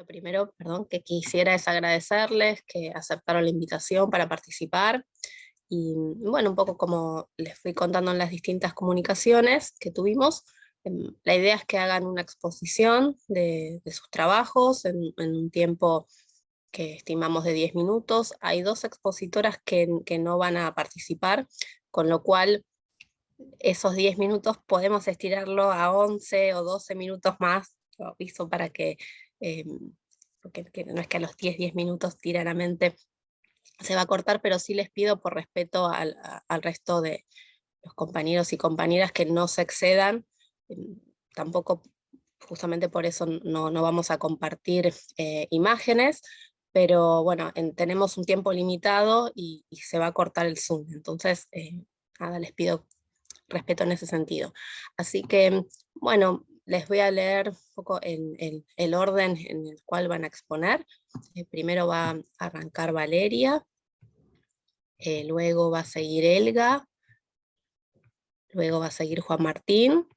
Lo primero, perdón, que quisiera es agradecerles que aceptaron la invitación para participar y bueno, un poco como les fui contando en las distintas comunicaciones que tuvimos, la idea es que hagan una exposición de sus trabajos en un tiempo que estimamos de 10 minutos. Hay dos expositoras que no van a participar, con lo cual esos 10 minutos podemos estirarlo a 11 o 12 minutos más, lo aviso para eh, porque no es que a los 10 minutos tiranamente se va a cortar, pero sí les pido por respeto al resto de los compañeros y compañeras que no se excedan. Tampoco, justamente por eso no vamos a compartir imágenes, pero bueno, tenemos un tiempo limitado y se va a cortar el Zoom, entonces nada, les pido respeto en ese sentido. Así que, bueno, les voy a leer un poco el orden en el cual van a exponer. Primero va a arrancar Valeria, luego va a seguir Elga, luego va a seguir Juan Martín,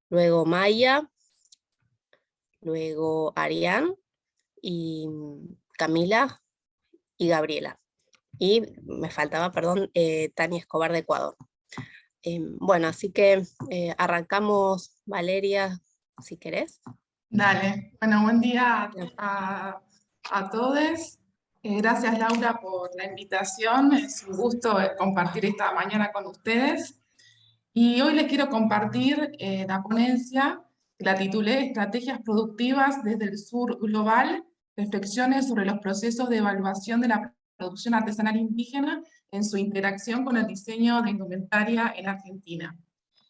luego Maya, luego Arián, y Camila y Gabriela. Y me faltaba, perdón, Tania Escobar de Ecuador. Bueno, así que arrancamos, Valeria, si querés. Dale, bueno, buen día a todos. Gracias, Laura, por la invitación. Es un gusto compartir esta mañana con ustedes. Y hoy les quiero compartir la ponencia que la titulé Estrategias Productivas desde el Sur Global, reflexiones sobre los procesos de evaluación de la producción artesanal indígena en su interacción con el diseño de indumentaria en Argentina.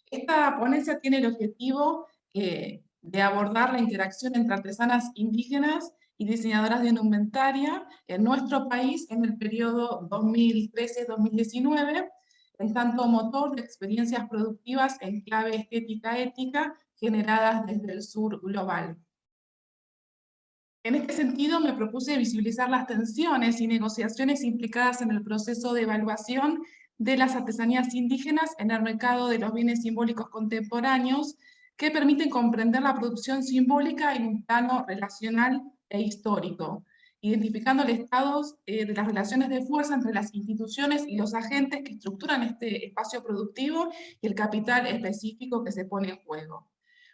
Esta ponencia tiene el objetivo de abordar la interacción entre artesanas indígenas y diseñadoras de indumentaria en nuestro país en el periodo 2013-2019, en tanto motor de experiencias productivas en clave estética-ética generadas desde el sur global. En este sentido, me propuse visibilizar las tensiones y negociaciones implicadas en el proceso de evaluación de las artesanías indígenas en el mercado de los bienes simbólicos contemporáneos, que permiten comprender la producción simbólica en un plano relacional e histórico, identificando el estado de las relaciones de fuerza entre las instituciones y los agentes que estructuran este espacio productivo y el capital específico que se pone en juego.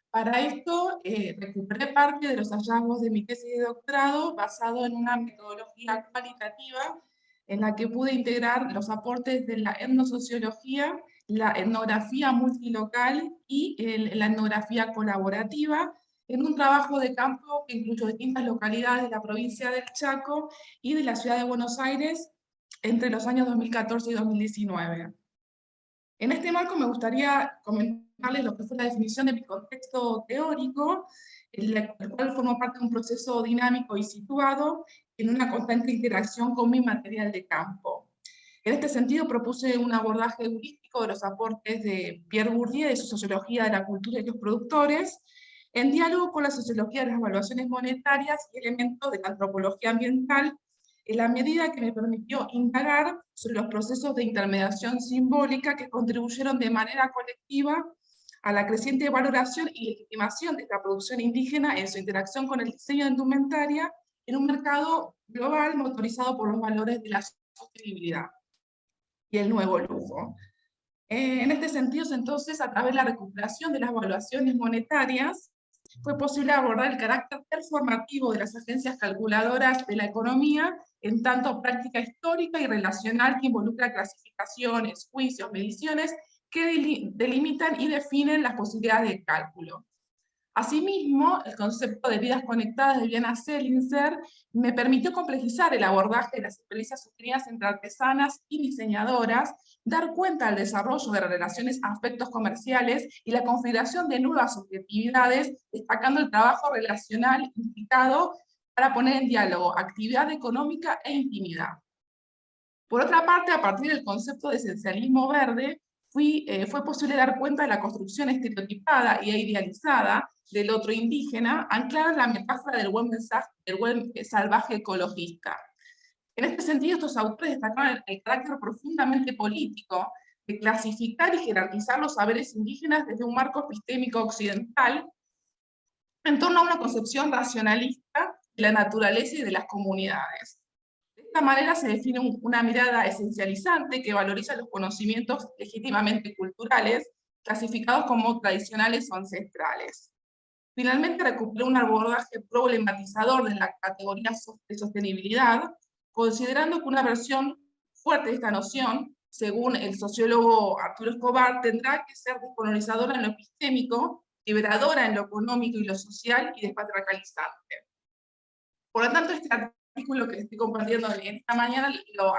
Para esto, recuperé parte de los hallazgos de mi tesis de doctorado basado en una metodología cualitativa en la que pude integrar los aportes de la etnosociología, la etnografía multilocal y la etnografía colaborativa en un trabajo de campo que incluyó distintas localidades de la provincia del Chaco y de la ciudad de Buenos Aires entre los años 2014 y 2019. En este marco me gustaría comentarles lo que fue la definición de mi contexto teórico, el cual formó parte de un proceso dinámico y situado en una constante interacción con mi material de campo. En este sentido propuse un abordaje heurístico de los aportes de Pierre Bourdieu de su sociología de la cultura y los productores, en diálogo con la sociología de las evaluaciones monetarias y elementos de la antropología ambiental, en la medida que me permitió indagar sobre los procesos de intermediación simbólica que contribuyeron de manera colectiva a la creciente valoración y legitimación de esta producción indígena en su interacción con el diseño de indumentaria en un mercado global motorizado por los valores de la sostenibilidad y el nuevo lujo. En este sentido, entonces, a través de la recuperación de las evaluaciones monetarias, fue posible abordar el carácter performativo de las agencias calculadoras de la economía en tanto práctica histórica y relacional que involucra clasificaciones, juicios, mediciones que delimitan y definen las posibilidades de cálculo. Asimismo, el concepto de vidas conectadas de Diana Selinser me permitió complejizar el abordaje de las experiencias sostenidas entre artesanas y diseñadoras, dar cuenta del desarrollo de relaciones a aspectos comerciales y la configuración de nuevas subjetividades, destacando el trabajo relacional implicado para poner en diálogo actividad económica e intimidad. Por otra parte, a partir del concepto de esencialismo verde, fue posible dar cuenta de la construcción estereotipada e idealizada del otro indígena, anclada en la metáfora del buen salvaje ecologista. En este sentido, estos autores destacaron el carácter profundamente político de clasificar y jerarquizar los saberes indígenas desde un marco epistémico occidental en torno a una concepción racionalista de la naturaleza y de las comunidades. De esta manera se define una mirada esencializante que valoriza los conocimientos legítimamente culturales, clasificados como tradicionales o ancestrales. Finalmente recuperó un abordaje problematizador de la categoría de sostenibilidad, considerando que una versión fuerte de esta noción, según el sociólogo Arturo Escobar, tendrá que ser descolonizadora en lo epistémico, liberadora en lo económico y lo social y despatriarcalizante. Por lo tanto, este artículo que estoy compartiendo esta mañana lo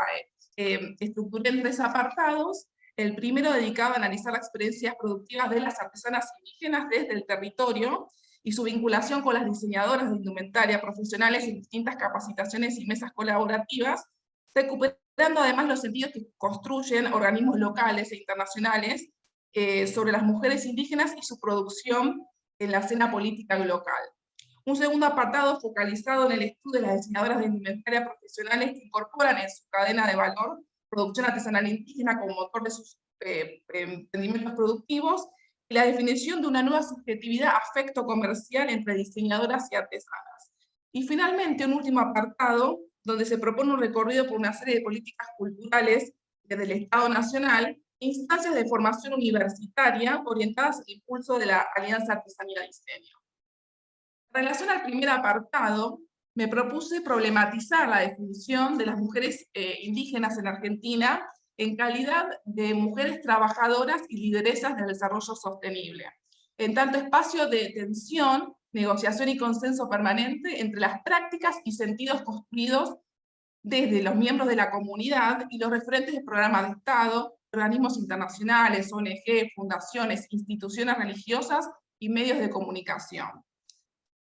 estructuré en 3 apartados. El primero dedicado a analizar las experiencias productivas de las artesanas indígenas desde el territorio y su vinculación con las diseñadoras de indumentaria profesionales en distintas capacitaciones y mesas colaborativas, recuperando además los sentidos que construyen organismos locales e internacionales sobre las mujeres indígenas y su producción en la escena política local. Un segundo apartado focalizado en el estudio de las diseñadoras de indumentaria profesionales que incorporan en su cadena de valor producción artesanal indígena como motor de sus emprendimientos productivos, y la definición de una nueva subjetividad afecto-comercial entre diseñadoras y artesanas. Y finalmente, un último apartado, donde se propone un recorrido por una serie de políticas culturales desde el Estado Nacional, e instancias de formación universitaria orientadas al impulso de la Alianza Artesanía-Diseño. En relación al primer apartado, me propuse problematizar la definición de las mujeres indígenas en Argentina en calidad de mujeres trabajadoras y lideresas del desarrollo sostenible, en tanto espacio de tensión, negociación y consenso permanente entre las prácticas y sentidos construidos desde los miembros de la comunidad y los referentes de programas de Estado, organismos internacionales, ONG, fundaciones, instituciones religiosas y medios de comunicación.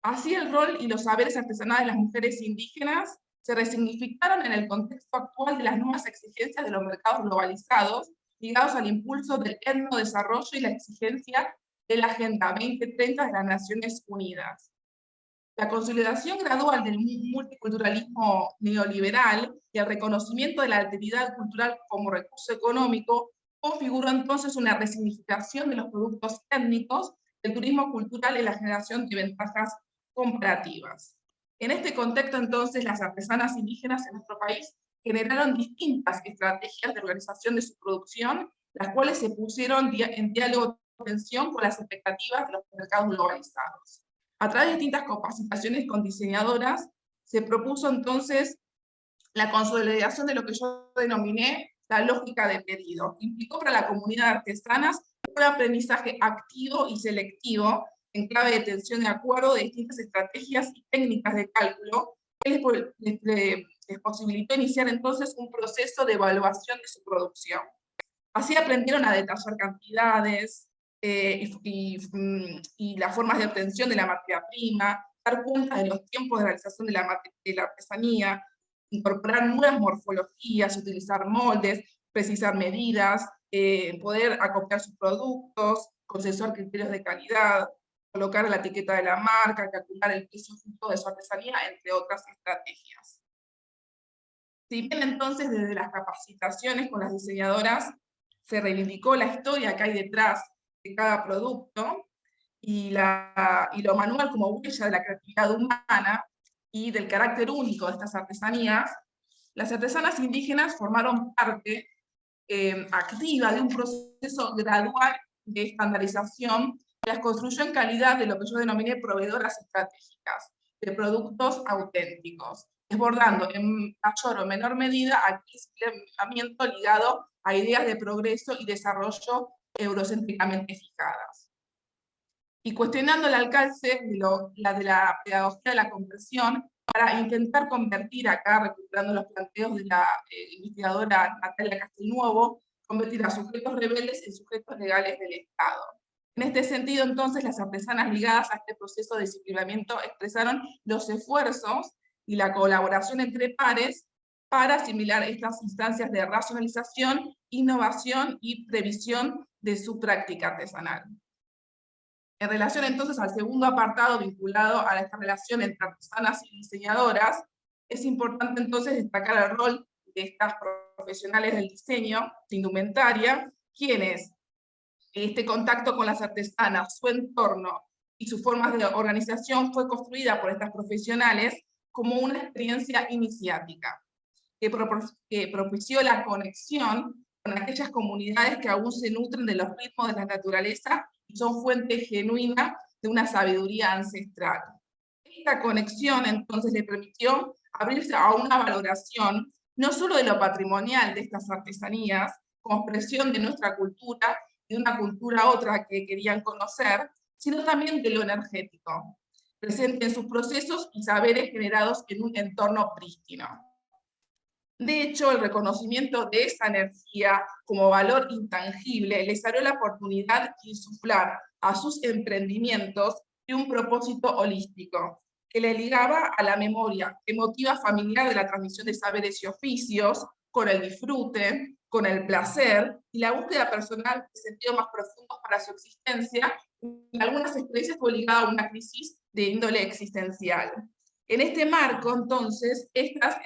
Así el rol y los saberes artesanales de las mujeres indígenas se resignificaron en el contexto actual de las nuevas exigencias de los mercados globalizados, ligados al impulso del etnodesarrollo y la exigencia de la Agenda 2030 de las Naciones Unidas. La consolidación gradual del multiculturalismo neoliberal y el reconocimiento de la alteridad cultural como recurso económico configuró entonces una resignificación de los productos étnicos, del turismo cultural y la generación de ventajas comparativas. En este contexto, entonces, las artesanas indígenas en nuestro país generaron distintas estrategias de organización de su producción, las cuales se pusieron en diálogo de tensión con las expectativas de los mercados globalizados. A través de distintas capacitaciones con diseñadoras, se propuso entonces la consolidación de lo que yo denominé la lógica de pedido, que implicó para la comunidad de artesanas un aprendizaje activo y selectivo en clave de tensión de acuerdo de distintas estrategias y técnicas de cálculo, que les posibilitó iniciar entonces un proceso de evaluación de su producción. Así aprendieron a detallar cantidades y las formas de obtención de la materia prima, dar cuenta de los tiempos de realización de la artesanía, incorporar nuevas morfologías, utilizar moldes, precisar medidas, poder acoplar sus productos, consensuar criterios de calidad, colocar la etiqueta de la marca, calcular el precio justo de su artesanía, entre otras estrategias. Si bien entonces desde las capacitaciones con las diseñadoras se reivindicó la historia que hay detrás de cada producto, y lo manual como huella de la creatividad humana y del carácter único de estas artesanías, las artesanas indígenas formaron parte activa de un proceso gradual de estandarización que las construyó en calidad de lo que yo denominé proveedoras estratégicas, de productos auténticos, desbordando en mayor o menor medida aquel empleamiento ligado a ideas de progreso y desarrollo eurocéntricamente fijadas. Y cuestionando el alcance de la pedagogía de la conversión para intentar convertir acá, recuperando los planteos de la investigadora Natalia Castelnuovo, convertir a sujetos rebeldes en sujetos legales del Estado. En este sentido, entonces, las artesanas ligadas a este proceso de disciplinamiento expresaron los esfuerzos y la colaboración entre pares para asimilar estas instancias de racionalización, innovación y previsión de su práctica artesanal. En relación entonces al segundo apartado vinculado a esta relación entre artesanas y diseñadoras, es importante entonces destacar el rol de estas profesionales del diseño de indumentaria, quienes este contacto con las artesanas, su entorno y sus formas de organización fue construida por estas profesionales como una experiencia iniciática, que propició la conexión con aquellas comunidades que aún se nutren de los ritmos de la naturaleza y son fuente genuina de una sabiduría ancestral. Esta conexión entonces le permitió abrirse a una valoración no solo de lo patrimonial de estas artesanías, como expresión de nuestra cultura, de una cultura a otra que querían conocer, sino también de lo energético, presente en sus procesos y saberes generados en un entorno prístino. De hecho, el reconocimiento de esa energía como valor intangible les abrió la oportunidad de insuflar a sus emprendimientos de un propósito holístico, que le ligaba a la memoria emotiva familiar de la transmisión de saberes y oficios, con el disfrute, con el placer y la búsqueda personal de sentidos más profundos para su existencia. En algunas experiencias fue ligada a una crisis de índole existencial. En este marco, entonces, estas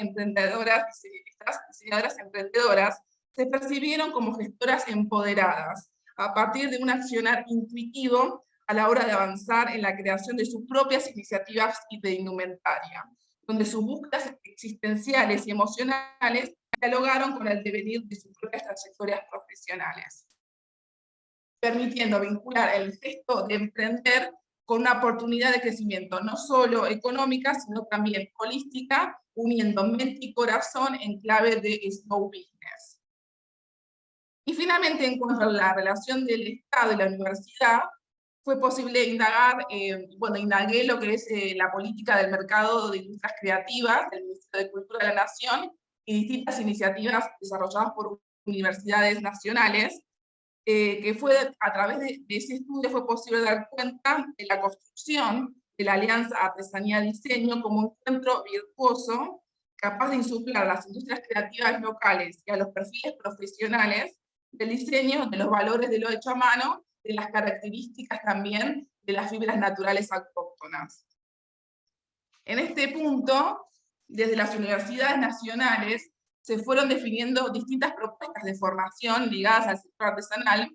diseñadoras emprendedoras se percibieron como gestoras empoderadas, a partir de un accionar intuitivo a la hora de avanzar en la creación de sus propias iniciativas de indumentaria, donde sus búsquedas existenciales y emocionales dialogaron con el devenir de sus propias trayectorias profesionales, permitiendo vincular el gesto de emprender con una oportunidad de crecimiento no solo económica, sino también holística, uniendo mente y corazón en clave de slow business. Y finalmente, en cuanto a la relación del Estado y la universidad, fue posible indagar, indagué lo que es la política del mercado de industrias creativas del Ministerio de Cultura de la Nación y distintas iniciativas desarrolladas por universidades nacionales, que fue a través de ese estudio fue posible dar cuenta de la construcción de la Alianza Artesanía-Diseño como un encuentro virtuoso capaz de insuflar a las industrias creativas locales y a los perfiles profesionales del diseño, de los valores de lo hecho a mano, de las características también de las fibras naturales autóctonas. En este punto, desde las universidades nacionales, se fueron definiendo distintas propuestas de formación ligadas al sector artesanal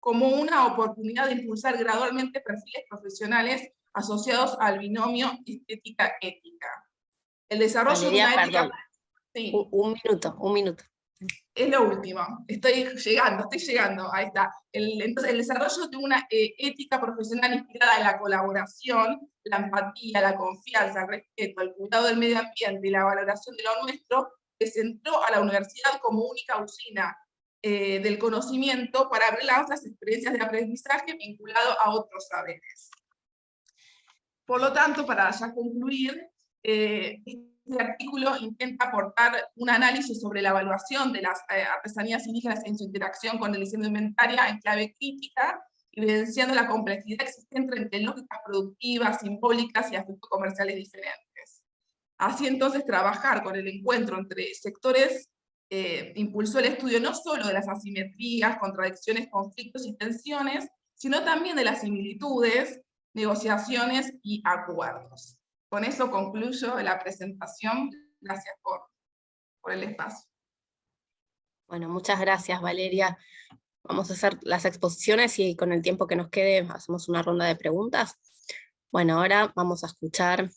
como una oportunidad de impulsar gradualmente perfiles profesionales asociados al binomio estética-ética. El desarrollo Valeria, de una ética... perdón, Sí. un minuto. Es lo último, estoy llegando, ahí está. Entonces, el desarrollo de una ética profesional inspirada en la colaboración, la empatía, la confianza, el respeto, el cuidado del medio ambiente y la valoración de lo nuestro, centró a la universidad como única usina del conocimiento para abrir las otras experiencias de aprendizaje vinculado a otros saberes. Por lo tanto, para ya concluir, este artículo intenta aportar un análisis sobre la evaluación de las artesanías indígenas en su interacción con el diseño de indumentaria en clave crítica, evidenciando la complejidad existente entre lógicas productivas, simbólicas y aspectos comerciales diferentes. Así entonces, trabajar con el encuentro entre sectores impulsó el estudio no solo de las asimetrías, contradicciones, conflictos y tensiones, sino también de las similitudes, negociaciones y acuerdos. Con eso concluyo la presentación. Gracias por el espacio. Bueno, muchas gracias, Valeria. Vamos a hacer las exposiciones y con el tiempo que nos quede hacemos una ronda de preguntas. Bueno, ahora vamos a escuchar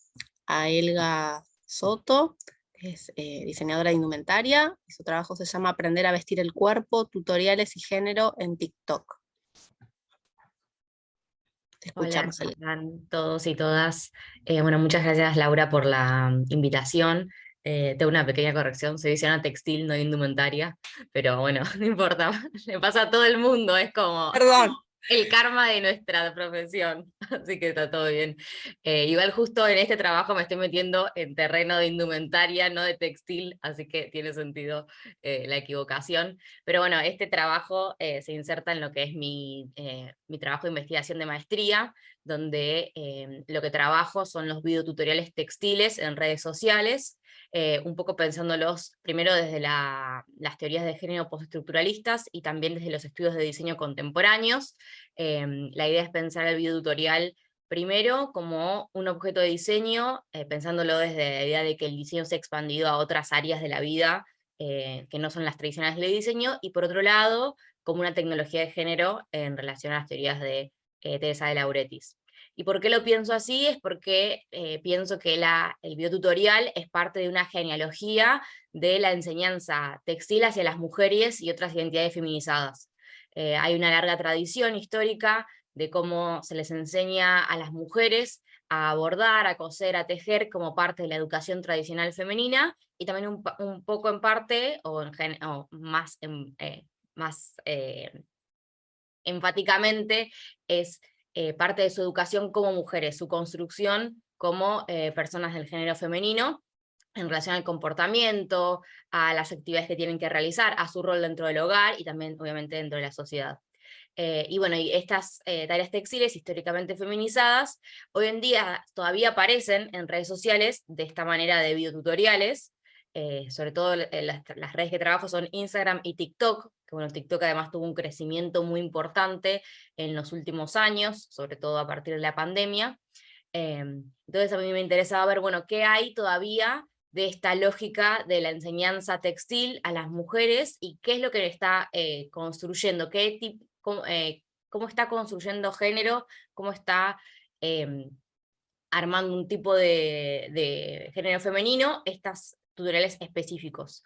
a Elga Soto, que es diseñadora de indumentaria, y su trabajo se llama Aprender a vestir el cuerpo, tutoriales y género en TikTok. Te escuchamos. Hola, ¿cómo están todos y todas? Bueno, muchas gracias, Laura, por la invitación. Tengo una pequeña corrección, soy diseñadora textil, no indumentaria, pero bueno, no importa, le pasa a todo el mundo, es como... Perdón. El karma de nuestra profesión, así que está todo bien. Igual justo en este trabajo me estoy metiendo en terreno de indumentaria, no de textil, así que tiene sentido la equivocación. Pero bueno, este trabajo se inserta en lo que es mi trabajo de investigación de maestría, donde lo que trabajo son los videotutoriales textiles en redes sociales, un poco pensándolos primero desde las teorías de género postestructuralistas y también desde los estudios de diseño contemporáneos. La idea es pensar el videotutorial primero como un objeto de diseño, pensándolo desde la idea de que el diseño se ha expandido a otras áreas de la vida que no son las tradicionales del diseño, y por otro lado, como una tecnología de género en relación a las teorías de Teresa de Lauretis. ¿Y por qué lo pienso así? Es porque pienso que el biotutorial es parte de una genealogía de la enseñanza textil hacia las mujeres y otras identidades feminizadas. Hay una larga tradición histórica de cómo se les enseña a las mujeres a bordar, a coser, a tejer como parte de la educación tradicional femenina, y también un poco en parte, o más enfáticamente, es parte de su educación como mujeres, su construcción como personas del género femenino, en relación al comportamiento, a las actividades que tienen que realizar, a su rol dentro del hogar y también obviamente dentro de la sociedad. Y bueno, y estas tareas textiles históricamente feminizadas, hoy en día todavía aparecen en redes sociales de esta manera de videotutoriales, sobre todo las redes que trabajo son Instagram y TikTok, que bueno, TikTok además tuvo un crecimiento muy importante en los últimos años, sobre todo a partir de la pandemia. Entonces a mí me interesaba ver, bueno, qué hay todavía de esta lógica de la enseñanza textil a las mujeres y qué es lo que está construyendo, cómo está construyendo género, cómo está armando un tipo de género femenino, estos tutoriales específicos.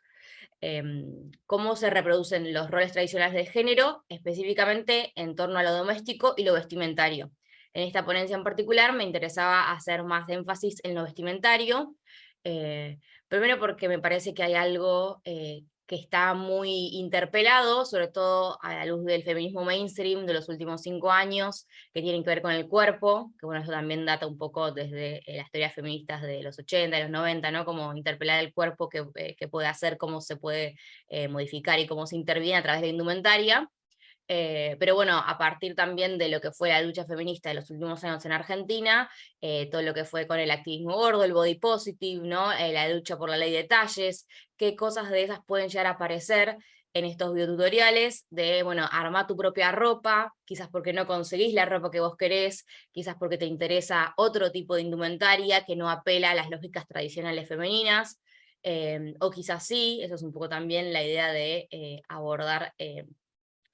Cómo se reproducen los roles tradicionales de género, específicamente en torno a lo doméstico y lo vestimentario. En esta ponencia en particular me interesaba hacer más énfasis en lo vestimentario, primero porque me parece que hay algo que está muy interpelado, sobre todo a la luz del feminismo mainstream de los últimos 5 años, que tienen que ver con el cuerpo, que bueno, eso también data un poco desde las teorías feministas de los 80 y los 90, ¿no? Como interpelar el cuerpo, que puede hacer, cómo se puede modificar y cómo se interviene a través de la indumentaria. Pero bueno, a partir también de lo que fue la lucha feminista de los últimos años en Argentina, todo lo que fue con el activismo gordo, el body positive, ¿no? La lucha por la ley de talles, qué cosas de esas pueden llegar a aparecer en estos videotutoriales de, bueno, armar tu propia ropa, quizás porque no conseguís la ropa que vos querés, quizás porque te interesa otro tipo de indumentaria que no apela a las lógicas tradicionales femeninas, o quizás sí, eso es un poco también la idea de abordar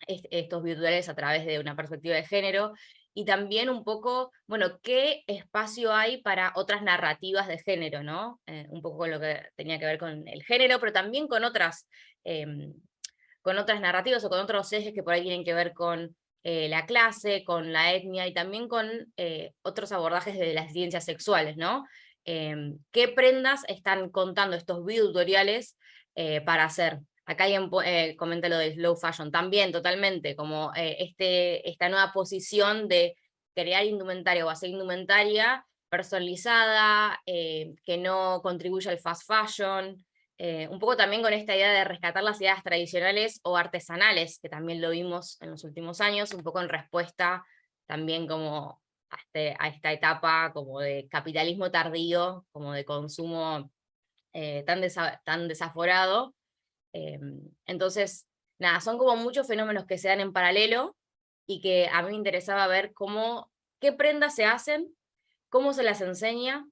estos videotutoriales a través de una perspectiva de género, y también un poco, bueno, qué espacio hay para otras narrativas de género, ¿no? Un poco con lo que tenía que ver con el género, pero también con otras narrativas o con otros ejes que por ahí tienen que ver con la clase, con la etnia y también con otros abordajes de las ciencias sexuales, ¿no? ¿Qué prendas están contando estos videotutoriales para hacer? Acá alguien comenta lo de slow fashion, también totalmente, como esta nueva posición de crear indumentaria o hacer indumentaria personalizada, que no contribuye al fast fashion, un poco también con esta idea de rescatar las ideas tradicionales o artesanales, que también lo vimos en los últimos años, un poco en respuesta también como a esta etapa como de capitalismo tardío, como de consumo tan desaforado. Entonces, nada, son como muchos fenómenos que se dan en paralelo y que a mí me interesaba ver qué prendas se hacen, cómo se las enseña,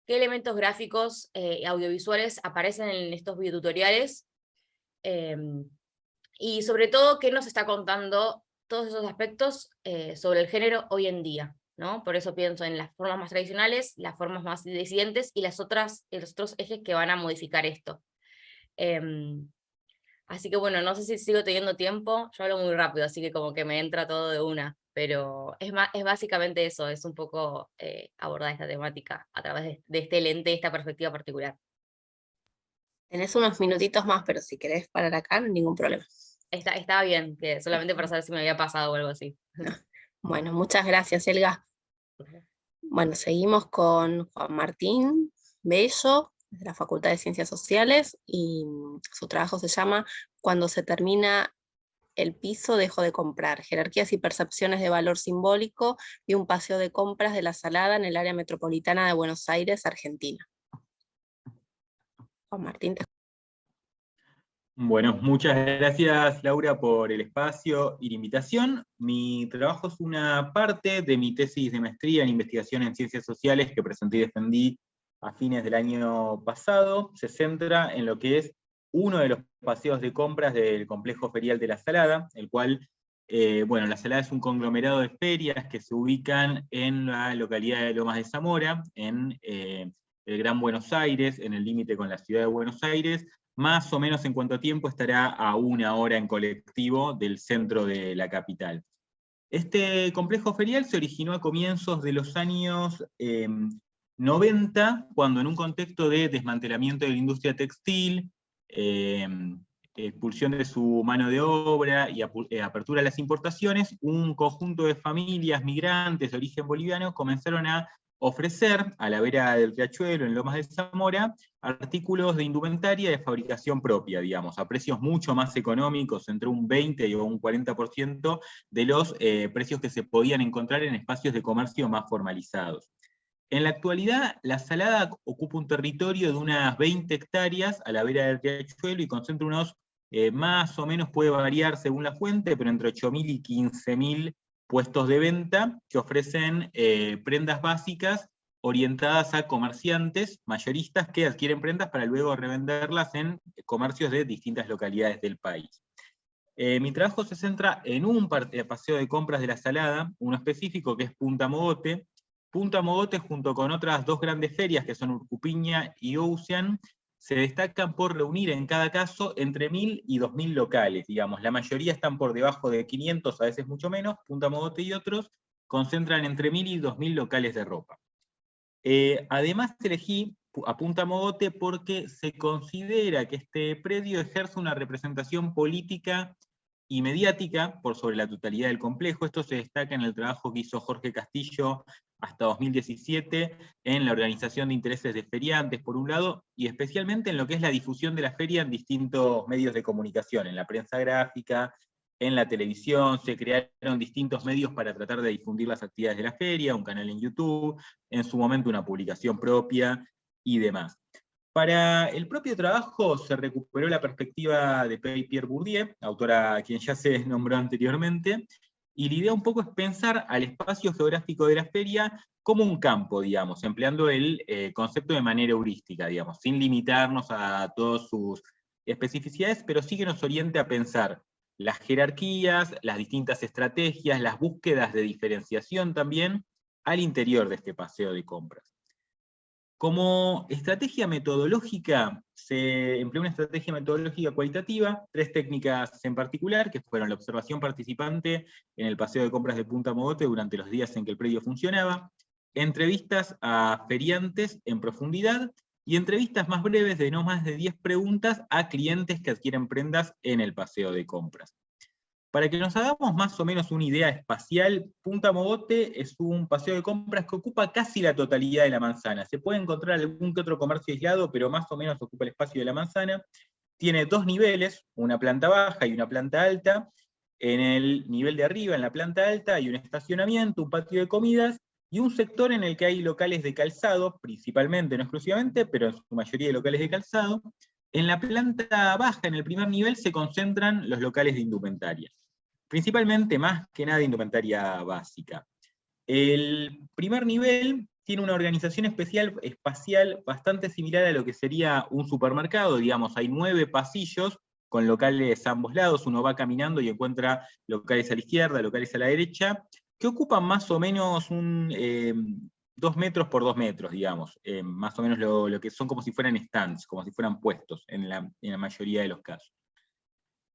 qué elementos gráficos y audiovisuales aparecen en estos videotutoriales, y sobre todo qué nos está contando todos esos aspectos sobre el género hoy en día, ¿no? Por eso pienso en las formas más tradicionales, las formas más disidentes y los otros ejes que van a modificar esto. Así que bueno, no sé si sigo teniendo tiempo, yo hablo muy rápido, así que como que me entra todo de una, pero es básicamente eso, es un poco abordar esta temática a través de este lente, esta perspectiva particular. Tenés unos minutitos más, pero si querés parar acá, no hay ningún problema. Estaba bien, que solamente para saber si me había pasado o algo así. Bueno, muchas gracias, Elga. Bueno, seguimos con Juan Martín Bello, de la Facultad de Ciencias Sociales, y su trabajo se llama Cuando se termina el piso, dejo de comprar, jerarquías y percepciones de valor simbólico y un paseo de compras de la Salada en el área metropolitana de Buenos Aires, Argentina. Juan Martín. Bueno, muchas gracias Laura por el espacio y la invitación. Mi trabajo es una parte de mi tesis de maestría en investigación en ciencias sociales que presenté y defendí a fines del año pasado. Se centra en lo que es uno de los paseos de compras del complejo ferial de la Salada, el cual Bueno, La Salada es un conglomerado de ferias que se ubican en la localidad de Lomas de Zamora, en el Gran Buenos Aires, en el límite con la ciudad de Buenos Aires. Más o menos en cuánto tiempo estará a 1 hora en colectivo del centro de la capital. Este complejo ferial se originó a comienzos de los años 90, cuando en un contexto de desmantelamiento de la industria textil, expulsión de su mano de obra y apertura a las importaciones, un conjunto de familias migrantes de origen boliviano comenzaron a ofrecer, a la vera del Riachuelo, en Lomas de Zamora, artículos de indumentaria de fabricación propia, digamos, a precios mucho más económicos, entre un 20 y un 40% de los precios que se podían encontrar en espacios de comercio más formalizados. En la actualidad, La Salada ocupa un territorio de unas 20 hectáreas a la vera del Riachuelo y concentra unos, más o menos puede variar según la fuente, pero entre 8.000 y 15.000 puestos de venta que ofrecen prendas básicas orientadas a comerciantes mayoristas que adquieren prendas para luego revenderlas en comercios de distintas localidades del país. Mi trabajo se centra en un paseo de compras de La Salada, uno específico que es Punta Mogote. Punta Mogote, junto con otras 2 grandes ferias, que son Urcupiña y Ocean, se destacan por reunir en cada caso entre 1.000 y 2.000 locales, digamos. La mayoría están por debajo de 500, a veces mucho menos. Punta Mogote y otros concentran entre 1.000 y 2.000 locales de ropa. Además elegí a Punta Mogote porque se considera que este predio ejerce una representación política y mediática por sobre la totalidad del complejo. Esto se destaca en el trabajo que hizo Jorge Castillo hasta 2017 en la organización de intereses de feriantes, por un lado, y especialmente en lo que es la difusión de la feria en distintos medios de comunicación, en la prensa gráfica, en la televisión. Se crearon distintos medios para tratar de difundir las actividades de la feria, un canal en YouTube, en su momento una publicación propia y demás. Para el propio trabajo se recuperó la perspectiva de Pierre Bourdieu, autora a quien ya se nombró anteriormente, y la idea un poco es pensar al espacio geográfico de la feria como un campo, digamos, empleando el concepto de manera heurística, digamos, sin limitarnos a todas sus especificidades, pero sí que nos oriente a pensar las jerarquías, las distintas estrategias, las búsquedas de diferenciación también al interior de este paseo de compras. Como estrategia metodológica, se empleó una estrategia metodológica cualitativa, 3 técnicas en particular, que fueron la observación participante en el paseo de compras de Punta Mogote durante los días en que el predio funcionaba, entrevistas a feriantes en profundidad, y entrevistas más breves de no más de 10 preguntas a clientes que adquieren prendas en el paseo de compras. Para que nos hagamos más o menos una idea espacial, Punta Mogote es un paseo de compras que ocupa casi la totalidad de la manzana. Se puede encontrar algún que otro comercio aislado, pero más o menos ocupa el espacio de la manzana. Tiene 2 niveles, una planta baja y una planta alta. En el nivel de arriba, en la planta alta, hay un estacionamiento, un patio de comidas, y un sector en el que hay locales de calzado, principalmente, no exclusivamente, pero en su mayoría de locales de calzado. En la planta baja, en el primer nivel, se concentran los locales de indumentaria. Principalmente, más que nada, indumentaria básica. El primer nivel tiene una organización espacial bastante similar a lo que sería un supermercado, digamos, hay 9 pasillos con locales a ambos lados, uno va caminando y encuentra locales a la izquierda, locales a la derecha, que ocupan más o menos 2 metros por 2 metros, digamos, más o menos lo que son como si fueran stands, como si fueran puestos en la mayoría de los casos.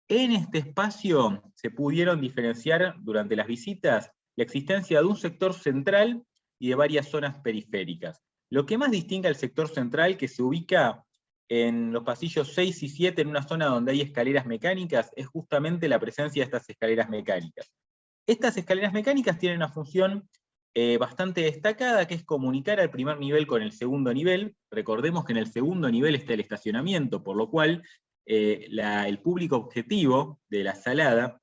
En este espacio se pudieron diferenciar durante las visitas la existencia de un sector central y de varias zonas periféricas. Lo que más distingue al sector central, que se ubica en los pasillos 6 y 7, en una zona donde hay escaleras mecánicas, es justamente la presencia de estas escaleras mecánicas. Estas escaleras mecánicas tienen una función bastante destacada, que es comunicar al primer nivel con el segundo nivel. Recordemos que en el segundo nivel está el estacionamiento, por lo cual el público objetivo de La Salada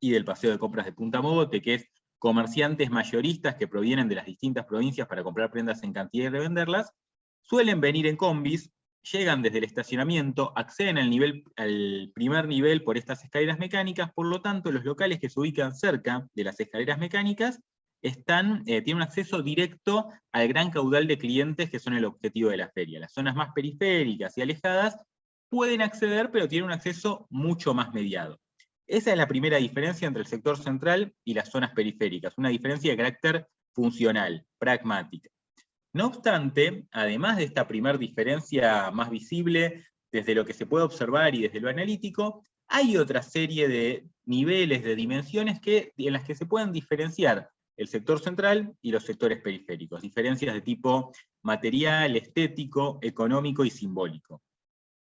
y del paseo de compras de Punta Mogote, que es comerciantes mayoristas que provienen de las distintas provincias para comprar prendas en cantidad y revenderlas, suelen venir en combis, llegan desde el estacionamiento, acceden al primer nivel por estas escaleras mecánicas. Por lo tanto, los locales que se ubican cerca de las escaleras mecánicas tienen un acceso directo al gran caudal de clientes que son el objetivo de la feria. Las zonas más periféricas y alejadas pueden acceder, pero tienen un acceso mucho más mediado. Esa es la primera diferencia entre el sector central y las zonas periféricas, una diferencia de carácter funcional, pragmática. No obstante, además de esta primera diferencia más visible, desde lo que se puede observar y desde lo analítico, hay otra serie de niveles, de dimensiones en las que se pueden diferenciar el sector central y los sectores periféricos, diferencias de tipo material, estético, económico y simbólico.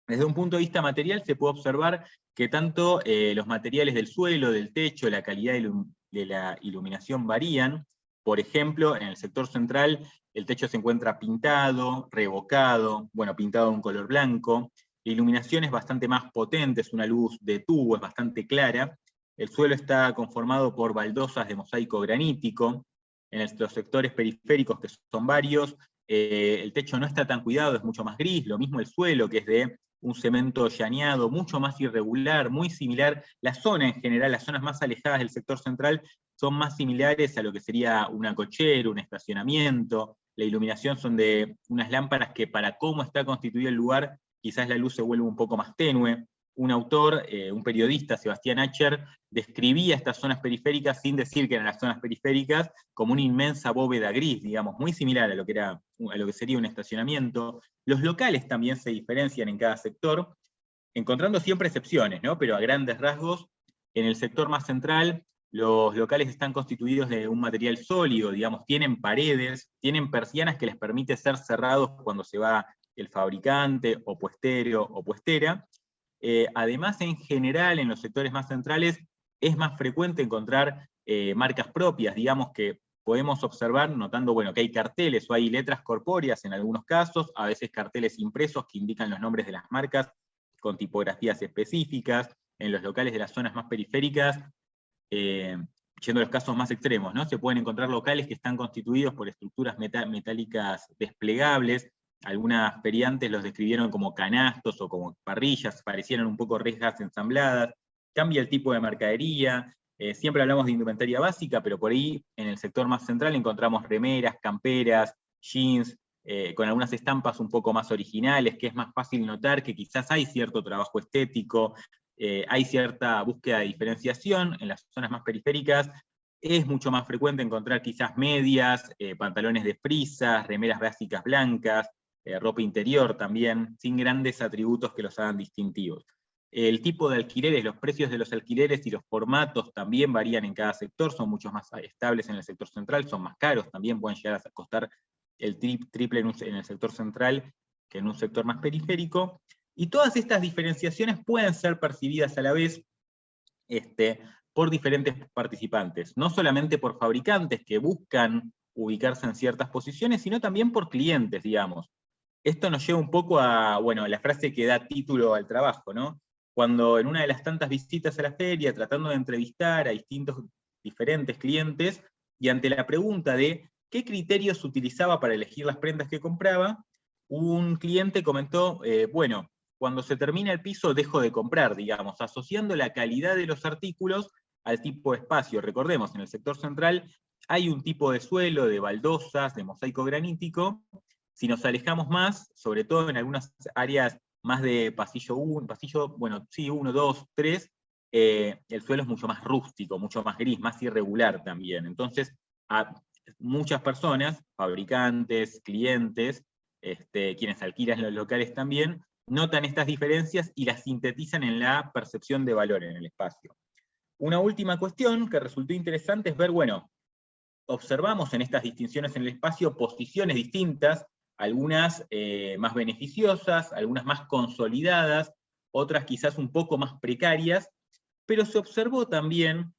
Desde un punto de vista material se puede observar que tanto los materiales del suelo, del techo, la calidad de la iluminación varían. Por ejemplo, en el sector central el techo se encuentra pintado, revocado, bueno, pintado de un color blanco. La iluminación es bastante más potente, es una luz de tubo, es bastante clara. El suelo está conformado por baldosas de mosaico granítico. En los sectores periféricos, que son varios, el techo no está tan cuidado, es mucho más gris, lo mismo el suelo, que es de un cemento llaneado, mucho más irregular, muy similar. La zona en general, las zonas más alejadas del sector central, son más similares a lo que sería una cochera, un estacionamiento. La iluminación son de unas lámparas que, para cómo está constituido el lugar, quizás la luz se vuelve un poco más tenue. Un autor, un periodista, Sebastián Acher, describía estas zonas periféricas, sin decir que eran las zonas periféricas, como una inmensa bóveda gris, digamos, muy similar a lo que sería un estacionamiento. Los locales también se diferencian en cada sector, encontrando siempre excepciones, ¿no? Pero a grandes rasgos, en el sector más central, los locales están constituidos de un material sólido, digamos, tienen paredes, tienen persianas que les permite ser cerrados cuando se va el fabricante, o puestero, o puestera. Además, en general, en los sectores más centrales, es más frecuente encontrar marcas propias, digamos, que podemos observar notando, bueno, que hay carteles o hay letras corpóreas en algunos casos, a veces carteles impresos que indican los nombres de las marcas con tipografías específicas. En los locales de las zonas más periféricas, yendo a los casos más extremos, ¿no? Se pueden encontrar locales que están constituidos por estructuras metálicas desplegables. Algunas feriantes los describieron como canastos o como parrillas, parecieran un poco rejas ensambladas. Cambia el tipo de mercadería. Siempre hablamos de indumentaria básica, pero por ahí en el sector más central encontramos remeras, camperas, jeans, con algunas estampas un poco más originales, que es más fácil notar que quizás hay cierto trabajo estético, hay cierta búsqueda de diferenciación. En las zonas más periféricas es mucho más frecuente encontrar quizás medias, pantalones de frisas, remeras básicas blancas, ropa interior también, sin grandes atributos que los hagan distintivos. El tipo de alquileres, los precios de los alquileres y los formatos también varían en cada sector, son mucho más estables en el sector central, son más caros, también pueden llegar a costar el triple en el sector central que en un sector más periférico. Y todas estas diferenciaciones pueden ser percibidas a la vez por diferentes participantes, no solamente por fabricantes que buscan ubicarse en ciertas posiciones, sino también por clientes, digamos. Esto nos lleva un poco a, bueno, la frase que da título al trabajo, ¿no? Cuando en una de las tantas visitas a la feria, tratando de entrevistar a diferentes clientes, y ante la pregunta de qué criterios utilizaba para elegir las prendas que compraba, un cliente comentó, bueno, cuando se termina el piso dejo de comprar, digamos, asociando la calidad de los artículos al tipo de espacio. Recordemos, en el sector central hay un tipo de suelo, de baldosas, de mosaico granítico. Si nos alejamos más, sobre todo en algunas áreas más de pasillo 1, bueno, sí, 1, 2, 3, el suelo es mucho más rústico, mucho más gris, más irregular también. Entonces, a muchas personas, fabricantes, clientes, quienes alquilan los locales también, notan estas diferencias y las sintetizan en la percepción de valor en el espacio. Una última cuestión que resultó interesante es ver, bueno, observamos en estas distinciones en el espacio posiciones distintas, algunas más beneficiosas, algunas más consolidadas, otras quizás un poco más precarias, pero se observó también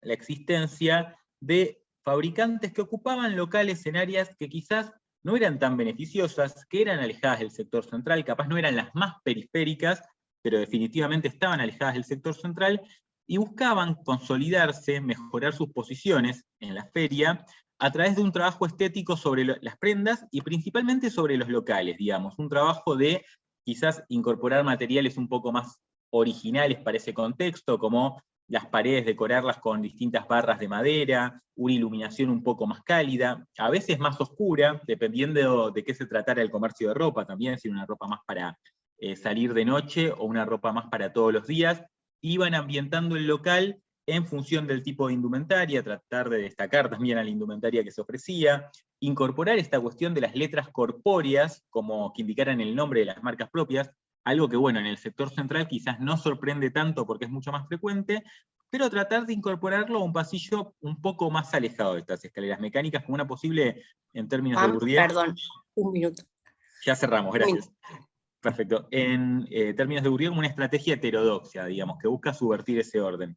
la existencia de fabricantes que ocupaban locales en áreas que quizás no eran tan beneficiosas, que eran alejadas del sector central, capaz no eran las más periféricas, pero definitivamente estaban alejadas del sector central, y buscaban consolidarse, mejorar sus posiciones en la feria, a través de un trabajo estético sobre las prendas, y principalmente sobre los locales, digamos, un trabajo de quizás incorporar materiales un poco más originales para ese contexto, como las paredes decorarlas con distintas barras de madera, una iluminación un poco más cálida, a veces más oscura, dependiendo de qué se tratara el comercio de ropa también, si era una ropa más para salir de noche o una ropa más para todos los días. iban ambientando el local en función del tipo de indumentaria, tratar de destacar también a la indumentaria que se ofrecía, incorporar esta cuestión de las letras corpóreas, como que indicaran el nombre de las marcas propias, algo que bueno, en el sector central quizás no sorprende tanto porque es mucho más frecuente, pero tratar de incorporarlo a un pasillo un poco más alejado de estas escaleras mecánicas, como una posible, en términos de Bourdieu. Perdón, un minuto. Ya cerramos, gracias. Perfecto. En términos de Bourdieu, como una estrategia heterodoxa, digamos, que busca subvertir ese orden.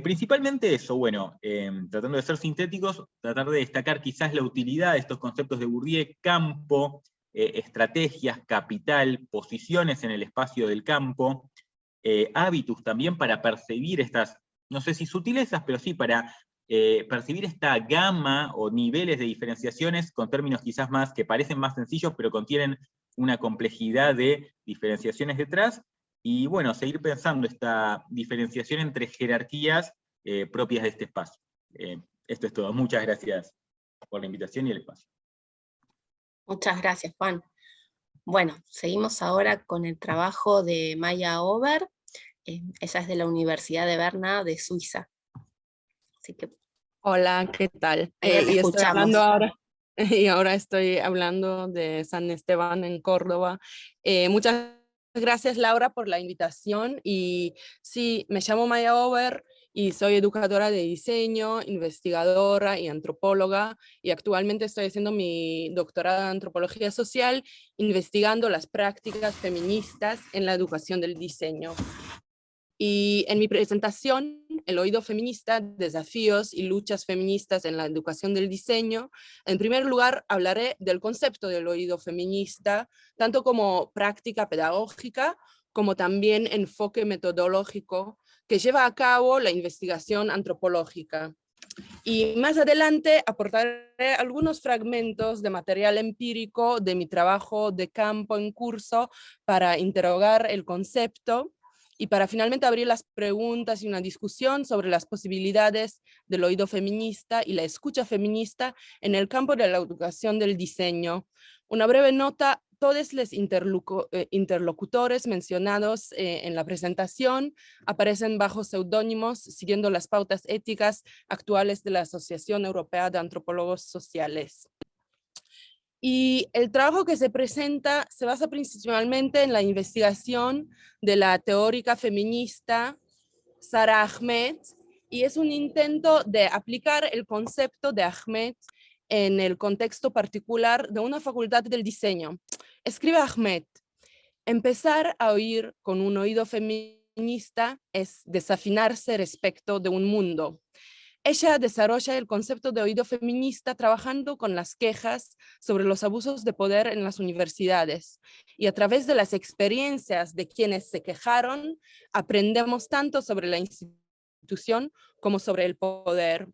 Principalmente eso, bueno, tratando de ser sintéticos, tratar de destacar quizás la utilidad de estos conceptos de Bourdieu: campo, estrategias, capital, posiciones en el espacio del campo, hábitus también para percibir estas, no sé si sutilezas, pero sí para percibir esta gama o niveles de diferenciaciones con términos quizás más, que parecen más sencillos, pero contienen una complejidad de diferenciaciones detrás, y bueno, seguir pensando esta diferenciación entre jerarquías propias de este espacio. Esto es todo. Muchas gracias por la invitación y el espacio. Muchas gracias, Juan. Bueno, seguimos ahora con el trabajo de Maya Ober. Ella es de la Universidad de Berna de Suiza. Así que, hola, ¿qué tal? te Y escuchamos. estoy hablando ahora, y ahora estoy hablando de San Esteban en Córdoba. Muchas gracias, Laura, por la invitación. Y sí, me llamo Maya Ober y soy educadora de diseño, investigadora y antropóloga, y actualmente estoy haciendo mi doctorado en antropología social, investigando las prácticas feministas en la educación del diseño. Y en mi presentación, El oído feminista, desafíos y luchas feministas en la educación del diseño, en primer lugar hablaré del concepto del oído feminista, tanto como práctica pedagógica, como también enfoque metodológico que lleva a cabo la investigación antropológica. Y más adelante aportaré algunos fragmentos de material empírico de mi trabajo de campo en curso para interrogar el concepto, y para finalmente abrir las preguntas y una discusión sobre las posibilidades del oído feminista y la escucha feminista en el campo de la educación del diseño. Una breve nota: todos los interlocutores mencionados en la presentación aparecen bajo seudónimos, siguiendo las pautas éticas actuales de la Asociación Europea de Antropólogos Sociales. Y el trabajo que se presenta se basa principalmente en la investigación de la teórica feminista Sara Ahmed, y es un intento de aplicar el concepto de Ahmed en el contexto particular de una facultad del diseño. Escribe Ahmed: empezar a oír con un oído feminista es desafinarse respecto de un mundo. Ella desarrolla el concepto de oído feminista trabajando con las quejas sobre los abusos de poder en las universidades. Y a través de las experiencias de quienes se quejaron, aprendemos tanto sobre la institución como sobre el poder.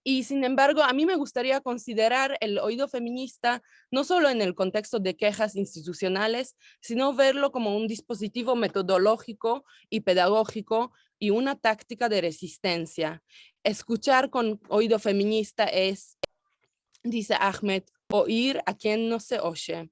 Y sin embargo, a mí me gustaría considerar el oído feminista no solo en el contexto de quejas institucionales, sino verlo como un dispositivo metodológico y pedagógico y una táctica de resistencia. Escuchar con oído feminista es, dice Ahmed, oír a quien no se oye.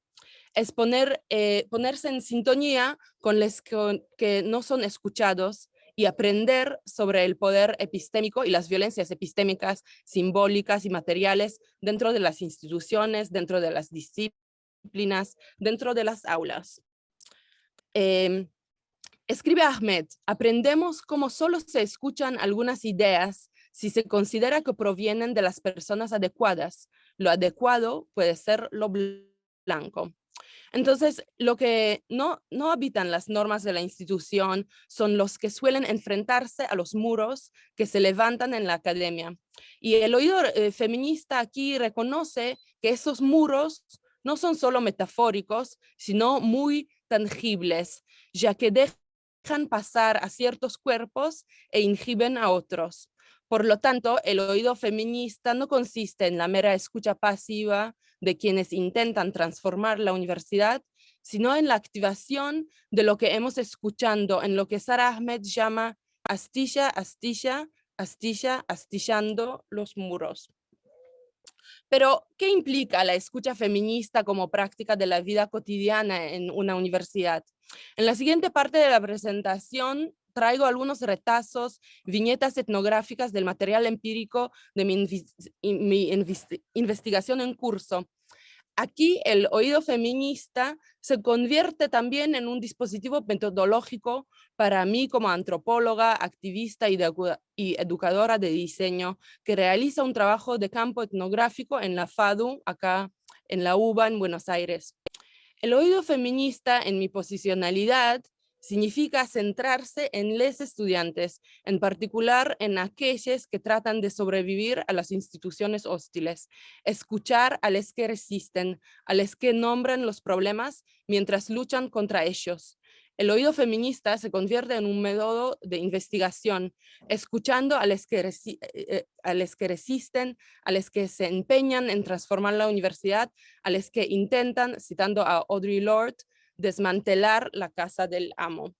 Es ponerse en sintonía con los que no son escuchados y aprender sobre el poder epistémico y las violencias epistémicas, simbólicas y materiales dentro de las instituciones, dentro de las disciplinas, dentro de las aulas. Escribe Ahmed: aprendemos cómo solo se escuchan algunas ideas si se considera que provienen de las personas adecuadas. Lo adecuado puede ser lo blanco. Entonces, lo que no habitan las normas de la institución son los que suelen enfrentarse a los muros que se levantan en la academia. Y el oído feminista aquí reconoce que esos muros no son solo metafóricos, sino muy tangibles, ya que dejan pasar a ciertos cuerpos e inhiben a otros. Por lo tanto, el oído feminista no consiste en la mera escucha pasiva de quienes intentan transformar la universidad, sino en la activación de lo que hemos escuchando en lo que Sara Ahmed llama astilla, astilla, astilla, astillando los muros. Pero, ¿qué implica la escucha feminista como práctica de la vida cotidiana en una universidad? En la siguiente parte de la presentación traigo algunos retazos, viñetas etnográficas del material empírico de mi investigación en curso. Aquí el oído feminista se convierte también en un dispositivo metodológico para mí como antropóloga, activista y educadora de diseño que realiza un trabajo de campo etnográfico en la FADU, acá en la UBA en Buenos Aires. El oído feminista en mi posicionalidad significa centrarse en los estudiantes, en particular en aquellos que tratan de sobrevivir a las instituciones hostiles, escuchar a los que resisten, a los que nombran los problemas mientras luchan contra ellos. El oído feminista se convierte en un método de investigación, escuchando a los que resisten, a los que se empeñan en transformar la universidad, a los que intentan, citando a Audre Lorde, desmantelar la casa del amo.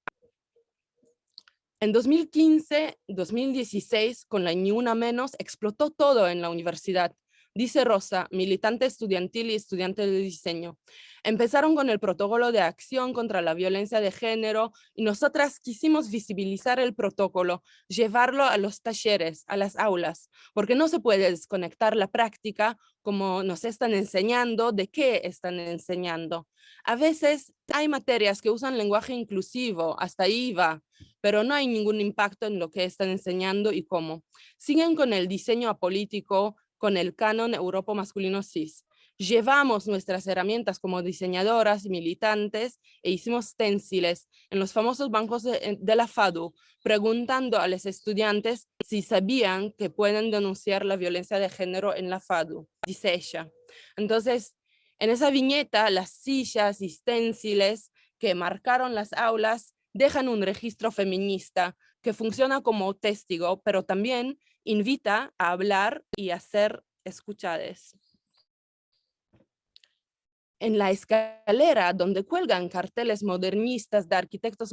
En 2015-2016, con la Ni Una Menos, explotó todo en la universidad. Dice Rosa, militante estudiantil y estudiante de diseño. Empezaron con el protocolo de acción contra la violencia de género y nosotras quisimos visibilizar el protocolo, llevarlo a los talleres, a las aulas, porque no se puede desconectar la práctica como nos están enseñando, de qué están enseñando. A veces hay materias que usan lenguaje inclusivo, hasta ahí va, pero no hay ningún impacto en lo que están enseñando y cómo. Siguen con el diseño apolítico, con el canon Europo masculino cis. Llevamos nuestras herramientas como diseñadoras y militantes e hicimos stenciles en los famosos bancos de la FADU, preguntando a los estudiantes si sabían que pueden denunciar la violencia de género en la FADU, dice ella. Entonces, en esa viñeta, las sillas y stenciles que marcaron las aulas dejan un registro feminista que funciona como testigo, pero también invita a hablar y a ser escuchadas. En la escalera, donde cuelgan carteles modernistas de arquitectos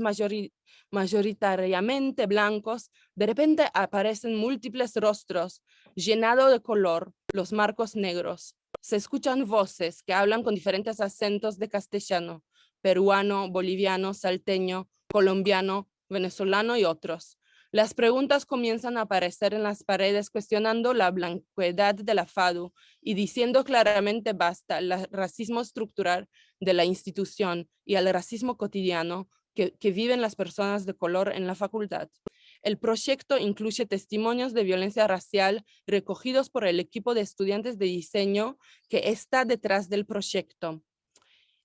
mayoritariamente blancos, de repente aparecen múltiples rostros, llenados de color, los marcos negros. Se escuchan voces que hablan con diferentes acentos de castellano, peruano, boliviano, salteño, colombiano, venezolano y otros. Las preguntas comienzan a aparecer en las paredes cuestionando la blanqueidad de la FADU y diciendo claramente basta al racismo estructural de la institución y al racismo cotidiano que viven las personas de color en la facultad. El proyecto incluye testimonios de violencia racial recogidos por el equipo de estudiantes de diseño que está detrás del proyecto.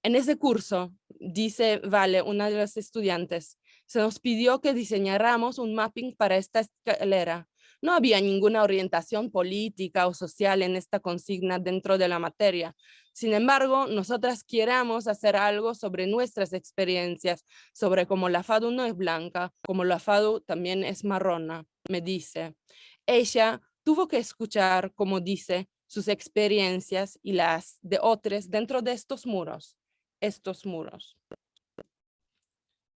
En ese curso, dice Vale, una de las estudiantes, se nos pidió que diseñáramos un mapping para esta escalera. No había ninguna orientación política o social en esta consigna dentro de la materia. Sin embargo, nosotras queremos hacer algo sobre nuestras experiencias, sobre cómo la FADU no es blanca, como la FADU también es marrona, me dice. Ella tuvo que escuchar, como dice, sus experiencias y las de otros dentro de estos muros.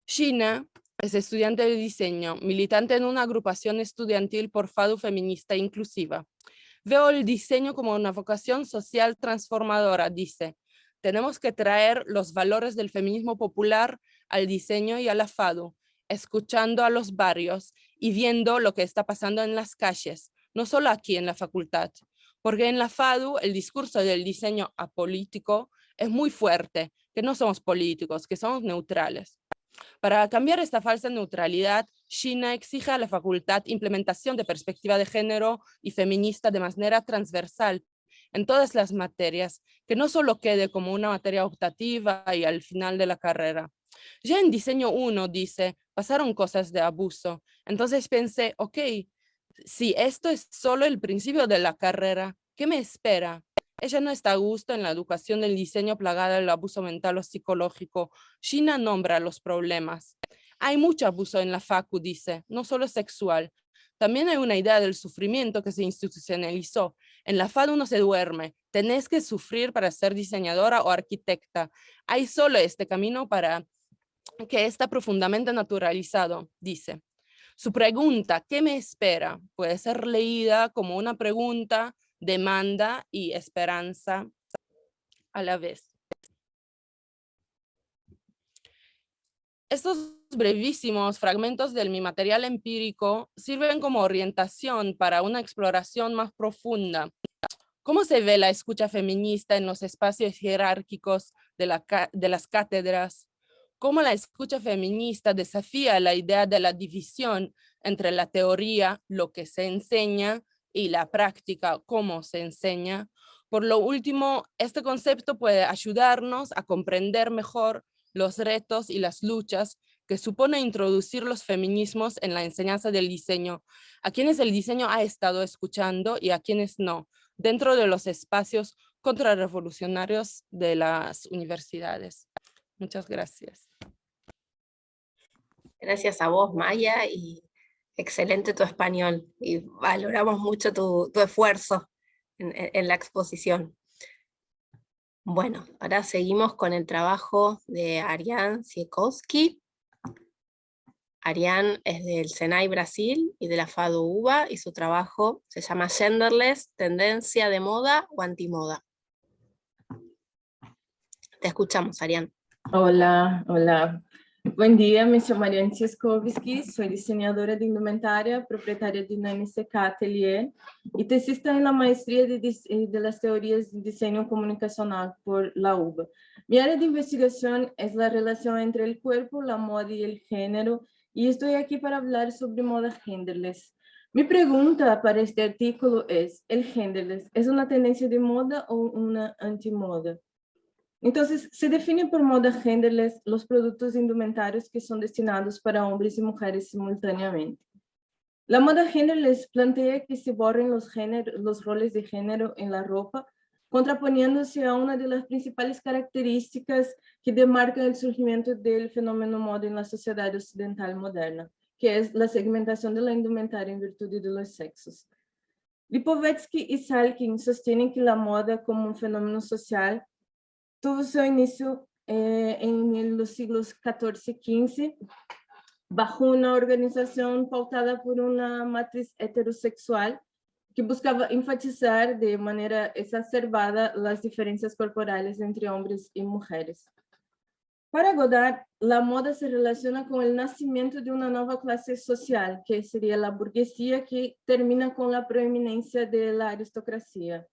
Gina es estudiante de diseño, militante en una agrupación estudiantil por FADU feminista inclusiva. Veo el diseño como una vocación social transformadora, dice. Tenemos que traer los valores del feminismo popular al diseño y a la FADU, escuchando a los barrios y viendo lo que está pasando en las calles, no solo aquí en la facultad. Porque en la FADU el discurso del diseño apolítico es muy fuerte, que no somos políticos, que somos neutrales. Para cambiar esta falsa neutralidad, Gina exige a la facultad implementación de perspectiva de género y feminista de manera transversal en todas las materias, que no solo quede como una materia optativa y al final de la carrera. Ya en diseño 1 dice, pasaron cosas de abuso. Entonces pensé, ok, si esto es solo el principio de la carrera, ¿qué me espera? Ella no está a gusto en la educación del diseño plagada del abuso mental o psicológico. Gina nombra los problemas. Hay mucho abuso en la facu, dice, no solo sexual. También hay una idea del sufrimiento que se institucionalizó. En la FADU no se duerme. Tenés que sufrir para ser diseñadora o arquitecta. Hay solo este camino para que está profundamente naturalizado, dice. Su pregunta, ¿qué me espera?, puede ser leída como una pregunta, demanda y esperanza a la vez. Estos brevísimos fragmentos de mi material empírico sirven como orientación para una exploración más profunda. ¿Cómo se ve la escucha feminista en los espacios jerárquicos de las cátedras? ¿Cómo la escucha feminista desafía la idea de la división entre la teoría, lo que se enseña, y la práctica, cómo se enseña? Por lo último, este concepto puede ayudarnos a comprender mejor los retos y las luchas que supone introducir los feminismos en la enseñanza del diseño, a quienes el diseño ha estado escuchando y a quienes no, dentro de los espacios contrarrevolucionarios de las universidades. Muchas gracias. Gracias a vos, Maya, y excelente tu español, y valoramos mucho tu esfuerzo en la exposición. Bueno, ahora seguimos con el trabajo de Ariane Siekowski. Ariane es del Senai Brasil y de la FADU-UBA, y su trabajo se llama Genderless, tendencia de moda o antimoda. Te escuchamos, Ariane. Hola, hola. Bom dia, me chamo Ariane Siekowski, sou diseñadora de indumentaria, proprietária de NCK Atelier y tesista en la maestría de las teorías de diseño comunicacional por la UBA. Mi área de investigación es la relación entre el cuerpo, la moda y el género, y estoy aquí para hablar sobre moda genderless. Mi pregunta para este artículo es, ¿el genderless es una tendencia de moda o una antimoda? Entonces, se define por moda genderless los productos indumentarios que son destinados para hombres y mujeres simultáneamente. La moda genderless plantea que se borren los roles de género en la ropa, contraponiéndose a una de las principales características que demarcan el surgimiento del fenómeno moda en la sociedad occidental moderna, que es la segmentación de la indumentaria en virtud de los sexos. Lipovetsky y Salkin sostienen que la moda como un fenómeno social tuvo su inicio en los siglos XIV y XV, bajo una organización pautada por una matriz heterosexual que buscaba enfatizar de manera exacerbada las diferencias corporales entre hombres y mujeres. Para Godard, la moda se relaciona con el nacimiento de una nueva clase social, que sería la burguesía, que termina con la proeminencia de la aristocracia.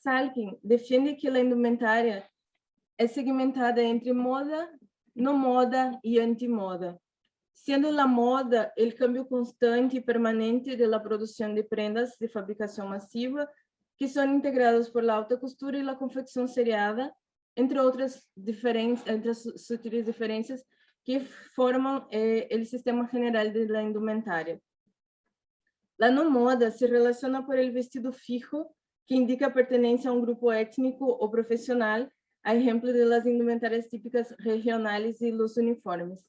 Salkin defiende que la indumentaria es segmentada entre moda, no moda y antimoda, siendo la moda el cambio constante y permanente de la producción de prendas de fabricación masiva que son integradas por la alta costura y la confección seriada, entre otras sutiles diferencias que forman el sistema general de la indumentaria. La no moda se relaciona por el vestido fijo, que indica pertenencia a un grupo étnico o profesional, a ejemplo de las indumentarias típicas regionales y los uniformes.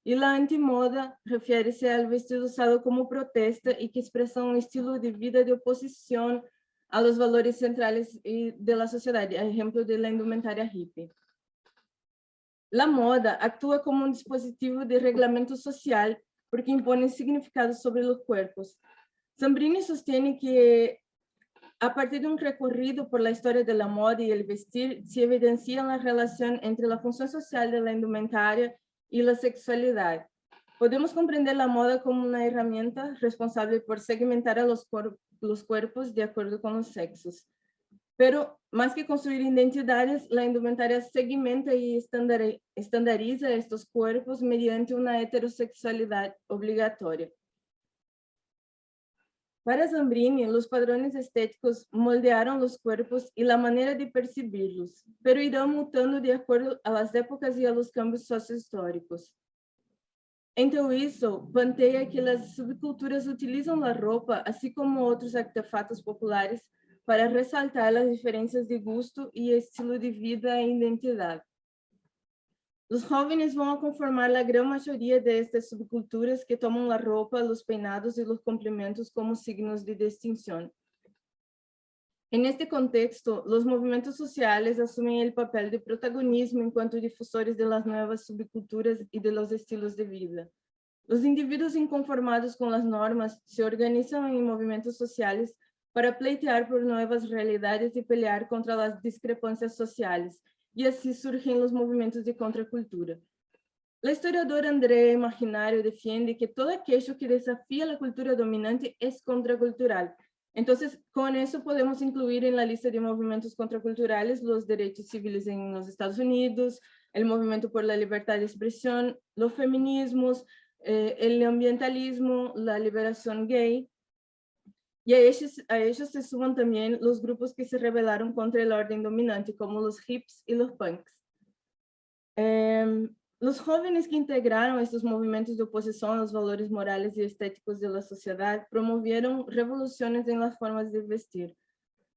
Y la antimoda refiere-se al vestido usado como protesta y que expresa un estilo de vida de oposición a los valores centrales de la sociedad, a ejemplo de la indumentaria hippie. La moda actúa como un dispositivo de reglamento social porque impone significados sobre los cuerpos. Zambrini sostiene que a partir de un recorrido por la historia de la moda y el vestir, se evidencia la relación entre la función social de la indumentaria y la sexualidad. Podemos comprender la moda como una herramienta responsable por segmentar a los cuerpos de acuerdo con los sexos. Pero más que construir identidades, la indumentaria segmenta y estandariza estos cuerpos mediante una heterosexualidad obligatoria. Para Zambrini, los patrones estéticos moldearon los cuerpos y la manera de percibirlos, pero irán mutando de acuerdo a las épocas y a los cambios sociohistóricos. Entonces, eso plantea que las subculturas utilizan la ropa, así como otros artefactos populares, para resaltar las diferencias de gusto y estilo de vida e identidad. Los jóvenes van a conformar la gran mayoría de estas subculturas que toman la ropa, los peinados y los complementos como signos de distinción. En este contexto, los movimientos sociales asumen el papel de protagonismo en cuanto difusores de las nuevas subculturas y de los estilos de vida. Los individuos inconformados con las normas se organizan en movimientos sociales para pleitear por nuevas realidades y pelear contra las discrepancias sociales, y así surgen los movimientos de contracultura. La historiadora Andrea Imaginario defiende que todo aquello que desafía la cultura dominante es contracultural. Entonces, con eso podemos incluir en la lista de movimientos contraculturales los derechos civiles en los Estados Unidos, el movimiento por la libertad de expresión, los feminismos, el ambientalismo, la liberación gay. Y a ellos se suman también los grupos que se rebelaron contra el orden dominante, como los hips y los punks. Los jóvenes que integraron estos movimientos de oposición a los valores morales y estéticos de la sociedad promovieron revoluciones en las formas de vestir.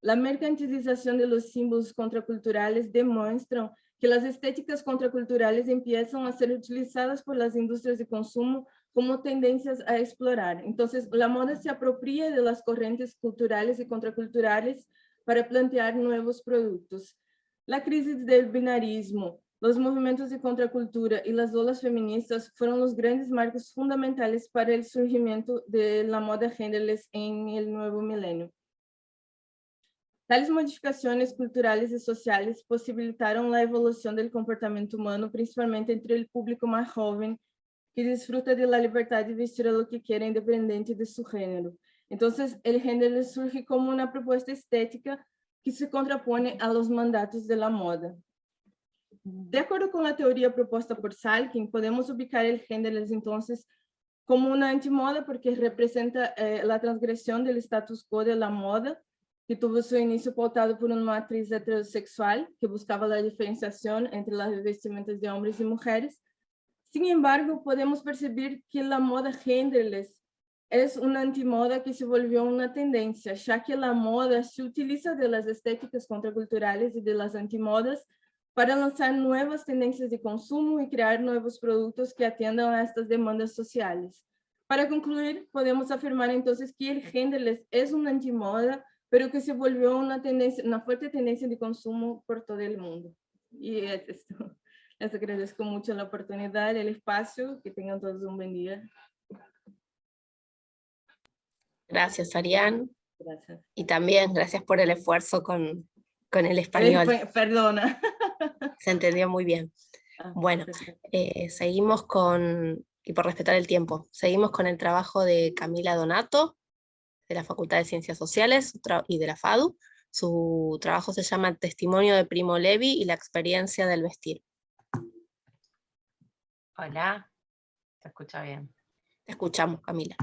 La mercantilización de los símbolos contraculturales demuestra que las estéticas contraculturales empiezan a ser utilizadas por las industrias de consumo como tendencias a explorar. Entonces, la moda se apropia de las corrientes culturales y contraculturales para plantear nuevos productos. La crisis del binarismo, los movimientos de contracultura y las olas feministas fueron los grandes marcos fundamentales para el surgimiento de la moda genderless en el nuevo milenio. Tales modificaciones culturales y sociales posibilitaron la evolución del comportamiento humano, principalmente entre el público más joven, que disfruta de la libertad de vestir a lo que quiera independiente de su género. Entonces, el género surge como una propuesta estética que se contrapone a los mandatos de la moda. De acuerdo con la teoría propuesta por Salkin, podemos ubicar el género entonces como una antimoda porque representa la transgresión del status quo de la moda, que tuvo su inicio pautado por una matriz heterosexual que buscaba la diferenciación entre las vestimentas de hombres y mujeres. Sin embargo, podemos percibir que la moda genderless es una antimoda que se volvió una tendencia, ya que la moda se utiliza de las estéticas contraculturales y de las antimodas para lanzar nuevas tendencias de consumo y crear nuevos productos que atiendan a estas demandas sociales. Para concluir, podemos afirmar entonces que el genderless es una antimoda, pero que se volvió una fuerte tendencia de consumo por todo el mundo. Y es esto. Les agradezco mucho la oportunidad, el espacio, que tengan todos un buen día. Gracias, Ariane. Gracias. Y también gracias por el esfuerzo con el español. Perdona. Se entendió muy bien. Bueno, seguimos con, y por respetar el tiempo, seguimos con el trabajo de Camila Donato, de la Facultad de Ciencias Sociales y de la FADU. Su trabajo se llama Testimonio de Primo Levi y la experiencia del vestir. Hola, ¿se escucha bien? Te escuchamos, Camila.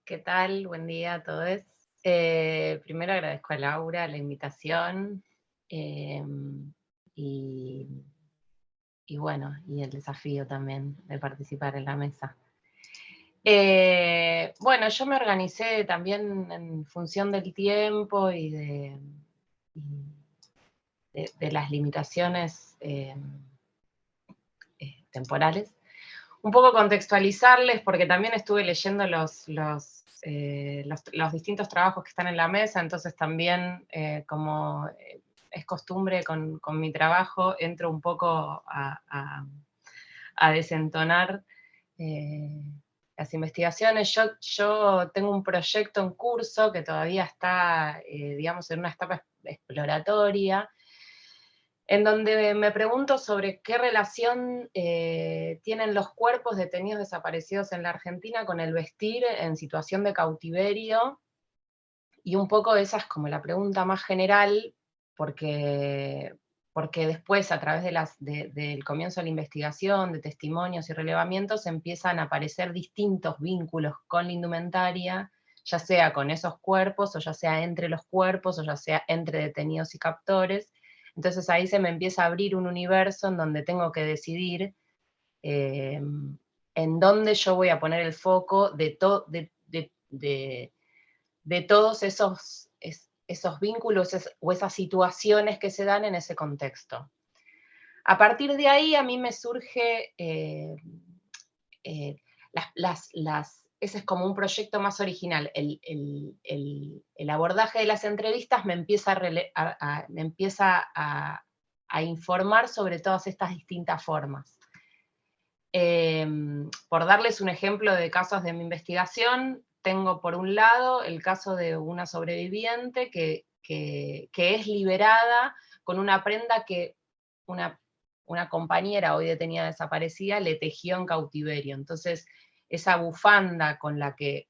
¿Qué tal? Buen día a todos. Primero agradezco a Laura la invitación y bueno, y el desafío también de participar en la mesa. Bueno, yo me organicé también en función del tiempo y de las limitaciones temporales. Un poco contextualizarles, porque también estuve leyendo los distintos trabajos que están en la mesa, entonces también, como es costumbre con mi trabajo, entro un poco a desentonar las investigaciones. Yo tengo un proyecto en curso que todavía está, digamos, en una etapa exploratoria, en donde me pregunto sobre qué relación tienen los cuerpos detenidos desaparecidos en la Argentina con el vestir en situación de cautiverio, y un poco esa es como la pregunta más general, porque después a través del comienzo de la investigación, de testimonios y relevamientos, empiezan a aparecer distintos vínculos con la indumentaria, ya sea con esos cuerpos, o ya sea entre los cuerpos, o ya sea entre detenidos y captores. Entonces ahí se me empieza a abrir un universo en donde tengo que decidir en dónde yo voy a poner el foco de todos esos vínculos o esas situaciones que se dan en ese contexto. A partir de ahí a mí me surge, ese es como un proyecto más original, el abordaje de las entrevistas me empieza a informar sobre todas estas distintas formas. Por darles un ejemplo de casos de mi investigación, tengo por un lado el caso de una sobreviviente que es liberada con una prenda una compañera hoy detenida desaparecida le tejió en cautiverio. Entonces, esa bufanda con la que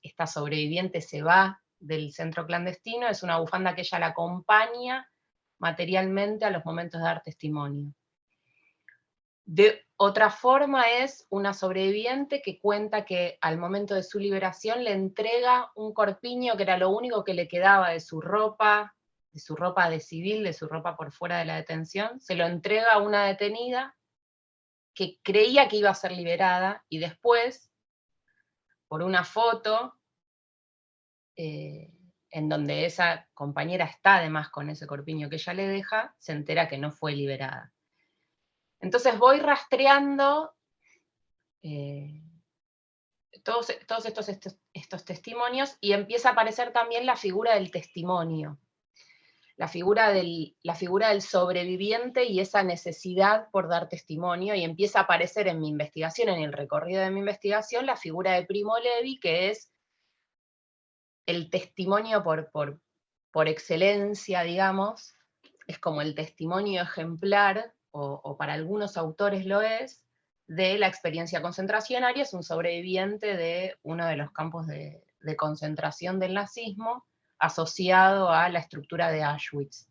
esta sobreviviente se va del centro clandestino es una bufanda que ella la acompaña materialmente a los momentos de dar testimonio. De otra forma es una sobreviviente que cuenta que al momento de su liberación le entrega un corpiño que era lo único que le quedaba de su ropa de civil, de su ropa por fuera de la detención, se lo entrega a una detenida que creía que iba a ser liberada, y después, por una foto, en donde esa compañera está además con ese corpiño que ella le deja, se entera que no fue liberada. Entonces voy rastreando todos estos testimonios, y empieza a aparecer también la figura del testimonio, la figura del sobreviviente y esa necesidad por dar testimonio, y empieza a aparecer en mi investigación, en el recorrido de mi investigación, la figura de Primo Levi, que es el testimonio por excelencia, digamos, es como el testimonio ejemplar, o para algunos autores lo es, de la experiencia concentracionaria. Es un sobreviviente de uno de los campos de concentración del nazismo, asociado a la estructura de Auschwitz.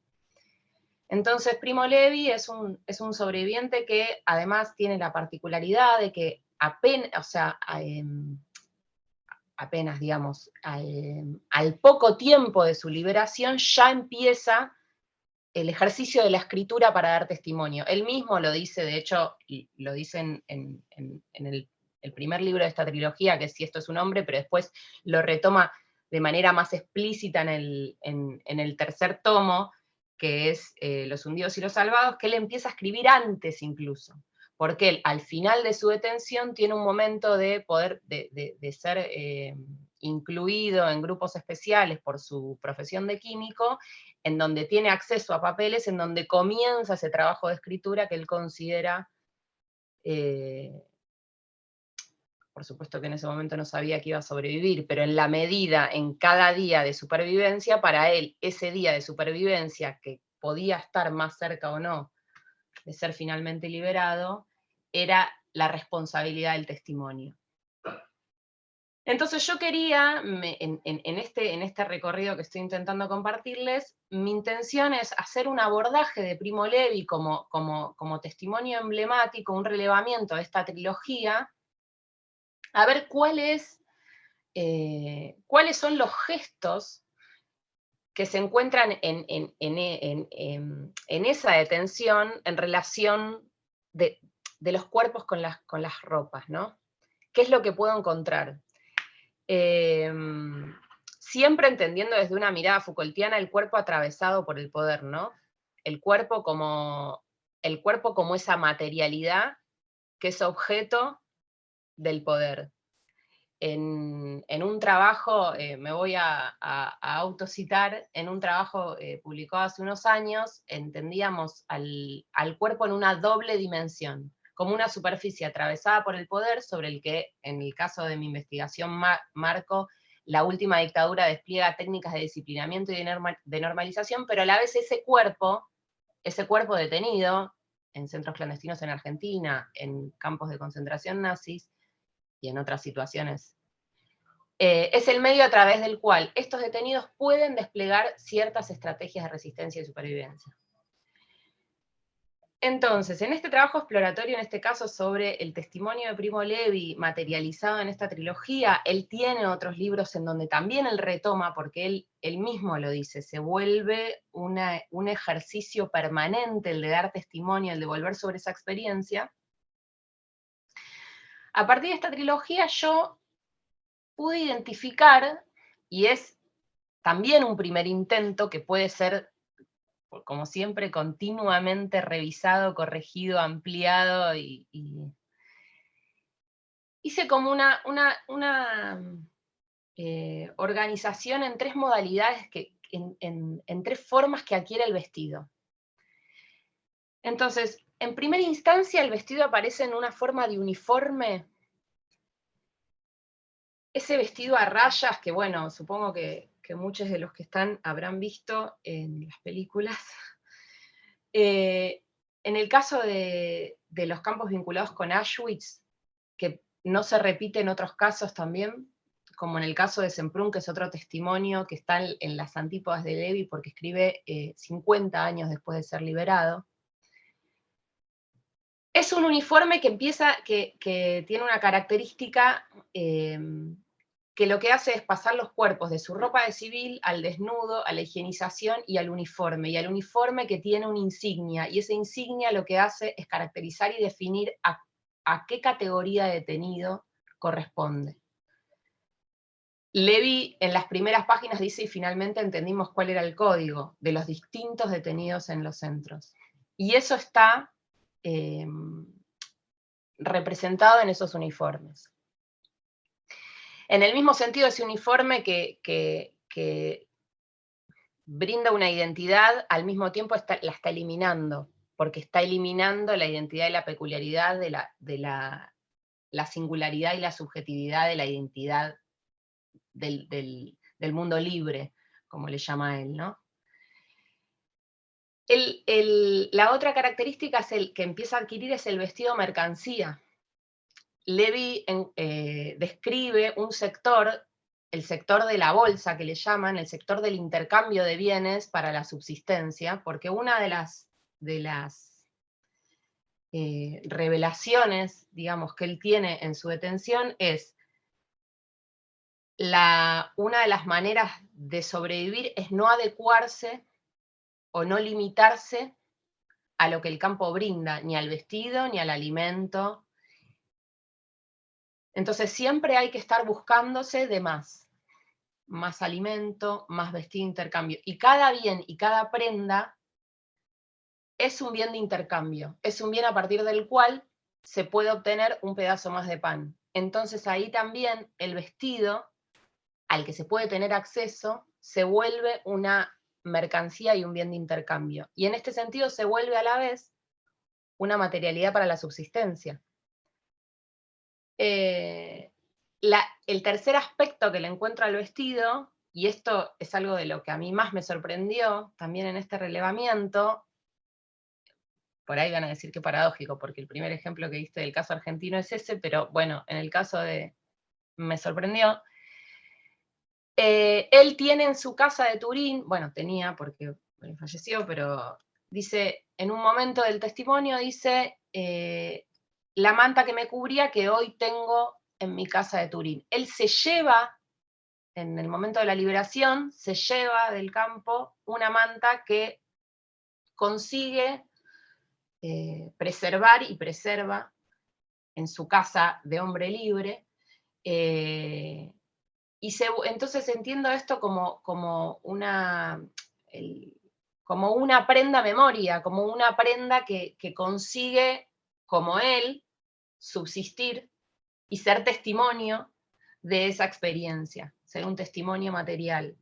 Entonces Primo Levi es un sobreviviente que además tiene la particularidad de que apenas, digamos, al poco tiempo de su liberación ya empieza el ejercicio de la escritura para dar testimonio. Él mismo lo dice, de hecho, lo dice en el primer libro de esta trilogía, que es Si esto es un hombre, pero después lo retoma de manera más explícita en el tercer tomo, que es Los hundidos y los salvados, que él empieza a escribir antes incluso, porque él al final de su detención tiene un momento de poder, de ser incluido en grupos especiales por su profesión de químico, en donde tiene acceso a papeles, en donde comienza ese trabajo de escritura que él considera, por supuesto que en ese momento no sabía que iba a sobrevivir, pero en la medida, en cada día de supervivencia, para él, ese día de supervivencia, que podía estar más cerca o no de ser finalmente liberado, era la responsabilidad del testimonio. Entonces yo quería, en este recorrido que estoy intentando compartirles, mi intención es hacer un abordaje de Primo Levi como testimonio emblemático, un relevamiento de esta trilogía, a ver cuáles son los gestos que se encuentran en esa detención en relación de los cuerpos con las ropas, ¿no? ¿Qué es lo que puedo encontrar? Siempre entendiendo desde una mirada Foucaultiana el cuerpo atravesado por el poder, ¿no? El cuerpo como esa materialidad que es objeto del poder. En un trabajo, me voy a autocitar, en un trabajo publicado hace unos años, entendíamos al cuerpo en una doble dimensión, como una superficie atravesada por el poder, sobre el que, en el caso de mi investigación, marco, la última dictadura despliega técnicas de disciplinamiento y de normalización, pero a la vez ese cuerpo detenido, en centros clandestinos en Argentina, en campos de concentración nazis, y en otras situaciones, es el medio a través del cual estos detenidos pueden desplegar ciertas estrategias de resistencia y supervivencia. Entonces, en este trabajo exploratorio, en este caso sobre el testimonio de Primo Levi, materializado en esta trilogía, él tiene otros libros en donde también él retoma, porque él mismo lo dice, se vuelve un ejercicio permanente el de dar testimonio, el de volver sobre esa experiencia. A partir de esta trilogía yo pude identificar, y es también un primer intento que puede ser, como siempre, continuamente revisado, corregido, ampliado, y hice como una organización en tres modalidades, en tres formas que adquiere el vestido. Entonces, en primera instancia, el vestido aparece en una forma de uniforme. Ese vestido a rayas, que bueno, supongo que muchos de los que están habrán visto en las películas, En el caso de los campos vinculados con Auschwitz, que no se repite en otros casos también, como en el caso de Semprún, que es otro testimonio que está en las antípodas de Levi, porque escribe 50 años después de ser liberado. Es un uniforme que tiene una característica que lo que hace es pasar los cuerpos de su ropa de civil al desnudo, a la higienización y al uniforme que tiene una insignia, y esa insignia lo que hace es caracterizar y definir a qué categoría de detenido corresponde. Levi en las primeras páginas dice, y finalmente entendimos cuál era el código de los distintos detenidos en los centros. Y eso está representado en esos uniformes. En el mismo sentido, ese uniforme que brinda una identidad, al mismo tiempo la está eliminando, porque está eliminando la identidad y la peculiaridad de la singularidad y la subjetividad de la identidad del mundo libre, como le llama él, ¿no? La otra característica que empieza a adquirir es el vestido mercancía. Levi describe un sector, el sector de la bolsa que le llaman, el sector del intercambio de bienes para la subsistencia, porque una de las revelaciones, digamos, que él tiene en su detención es una de las maneras de sobrevivir es no adecuarse o no limitarse a lo que el campo brinda, ni al vestido, ni al alimento. Entonces siempre hay que estar buscándose de más alimento, más vestido, intercambio. Y cada bien y cada prenda es un bien de intercambio, es un bien a partir del cual se puede obtener un pedazo más de pan. Entonces ahí también el vestido, al que se puede tener acceso, se vuelve una mercancía y un bien de intercambio. Y en este sentido se vuelve a la vez una materialidad para la subsistencia. El tercer aspecto que le encuentro al vestido, y esto es algo de lo que a mí más me sorprendió también en este relevamiento, por ahí van a decir que paradójico, porque el primer ejemplo que diste del caso argentino es ese, pero bueno, en el caso me sorprendió. Él tiene en su casa de Turín, bueno, tenía porque falleció, pero dice, en un momento del testimonio dice, la manta que me cubría que hoy tengo en mi casa de Turín. Él se lleva, en el momento de la liberación, se lleva del campo una manta que consigue preservar y preserva en su casa de hombre libre. Entonces entiendo esto como una prenda memoria, como una prenda que consigue, como él, subsistir y ser testimonio de esa experiencia, ser un testimonio material.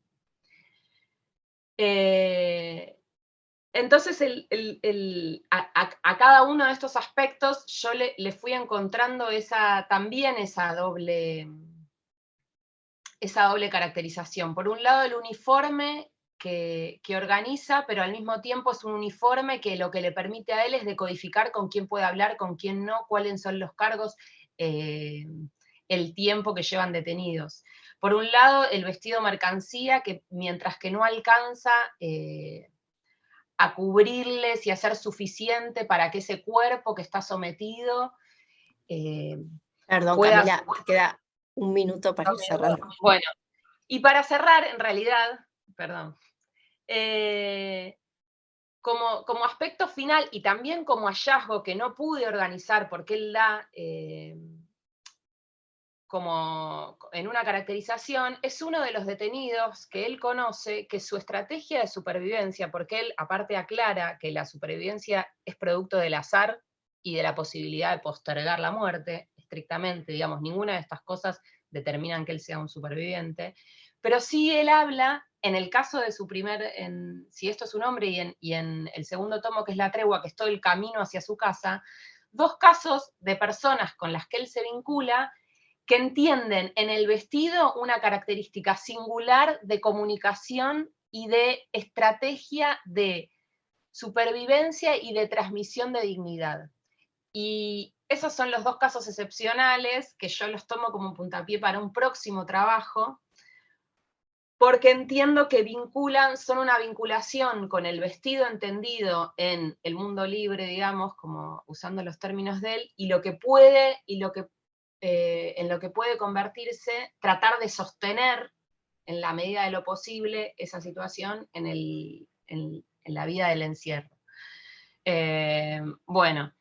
Entonces, a cada uno de estos aspectos yo le fui encontrando también esa doble caracterización. Por un lado, el uniforme que organiza, pero al mismo tiempo es un uniforme que lo que le permite a él es decodificar con quién puede hablar, con quién no, cuáles son los cargos, el tiempo que llevan detenidos. Por un lado, el vestido mercancía, que mientras que no alcanza a cubrirles y a ser suficiente para que ese cuerpo que está sometido Perdón, pueda... Camila, te queda un minuto para ir cerrando. Bueno, y para cerrar, en realidad, perdón, como aspecto final y también como hallazgo que no pude organizar porque él da como en una caracterización, es uno de los detenidos que él conoce que su estrategia de supervivencia, porque él aparte aclara que la supervivencia es producto del azar y de la posibilidad de postergar la muerte, estrictamente, digamos, ninguna de estas cosas determinan que él sea un superviviente, pero sí él habla, en el caso de su Si esto es su nombre, y en el segundo tomo, que es La Tregua, que es todo el camino hacia su casa, dos casos de personas con las que él se vincula, que entienden en el vestido una característica singular de comunicación y de estrategia de supervivencia y de transmisión de dignidad. Y esos son los dos casos excepcionales que yo los tomo como puntapié para un próximo trabajo, porque entiendo que son una vinculación con el vestido entendido en el mundo libre, digamos, como usando los términos de él, y en lo que puede convertirse, tratar de sostener en la medida de lo posible esa situación en la vida del encierro. Bueno,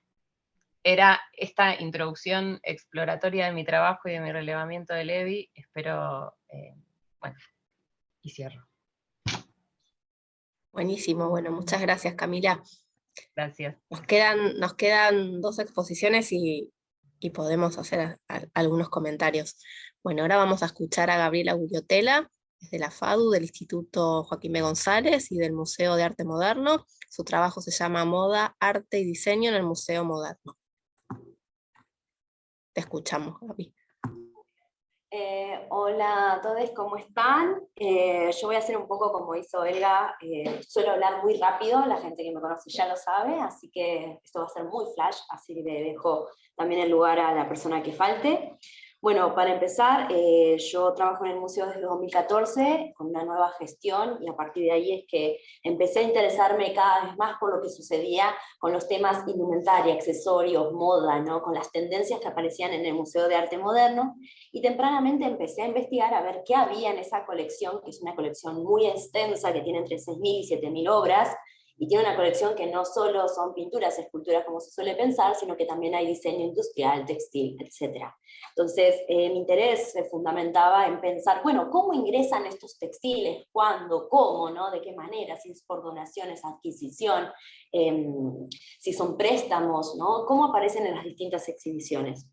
era esta introducción exploratoria de mi trabajo y de mi relevamiento de Levi. Espero, bueno, y cierro. Buenísimo, bueno, muchas gracias, Camila. Gracias. Nos quedan 2 exposiciones y podemos hacer algunos comentarios. Bueno, ahora vamos a escuchar a Gabriela Guriotela, de la FADU, del Instituto Joaquín B. González y del Museo de Arte Moderno. Su trabajo se llama Moda, Arte y Diseño en el Museo Moderno. Te escuchamos, Gabi. Hola a todos, ¿cómo están? Yo voy a hacer un poco como hizo Olga, suelo hablar muy rápido, la gente que me conoce ya lo sabe, así que esto va a ser muy flash, así que le dejo también el lugar a la persona que falte. Bueno, para empezar, yo trabajo en el museo desde 2014 con una nueva gestión, y a partir de ahí es que empecé a interesarme cada vez más por lo que sucedía con los temas indumentaria, accesorios, moda, ¿no? Con las tendencias que aparecían en el Museo de Arte Moderno, y tempranamente empecé a investigar a ver qué había en esa colección, que es una colección muy extensa, que tiene entre 6.000 y 7.000 obras, y tiene una colección que no solo son pinturas, esculturas como se suele pensar, sino que también hay diseño industrial, textil, etc. Entonces, mi interés se fundamentaba en pensar, bueno, ¿cómo ingresan estos textiles? ¿Cuándo? ¿Cómo? ¿No? ¿De qué manera? Si es por donaciones, adquisición, si son préstamos, ¿no? ¿Cómo aparecen en las distintas exhibiciones?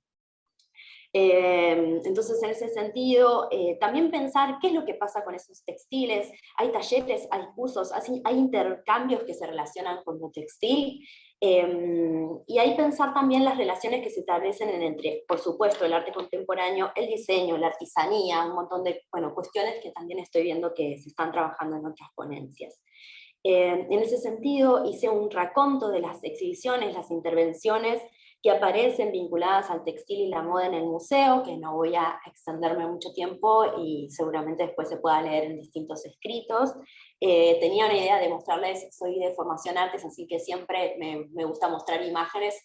Entonces, en ese sentido, también pensar qué es lo que pasa con esos textiles. Hay talleres, hay cursos, hay intercambios que se relacionan con lo textil, y ahí pensar también las relaciones que se establecen entre, por supuesto, el arte contemporáneo, el diseño, la artesanía, un montón de cuestiones que también estoy viendo que se están trabajando en otras ponencias. En ese sentido, hice un raconto de las exhibiciones, las intervenciones que aparecen vinculadas al textil y la moda en el museo, que no voy a extenderme mucho tiempo y seguramente después se pueda leer en distintos escritos. Tenía una idea de mostrarles, soy de formación artes, así que siempre me gusta mostrar imágenes.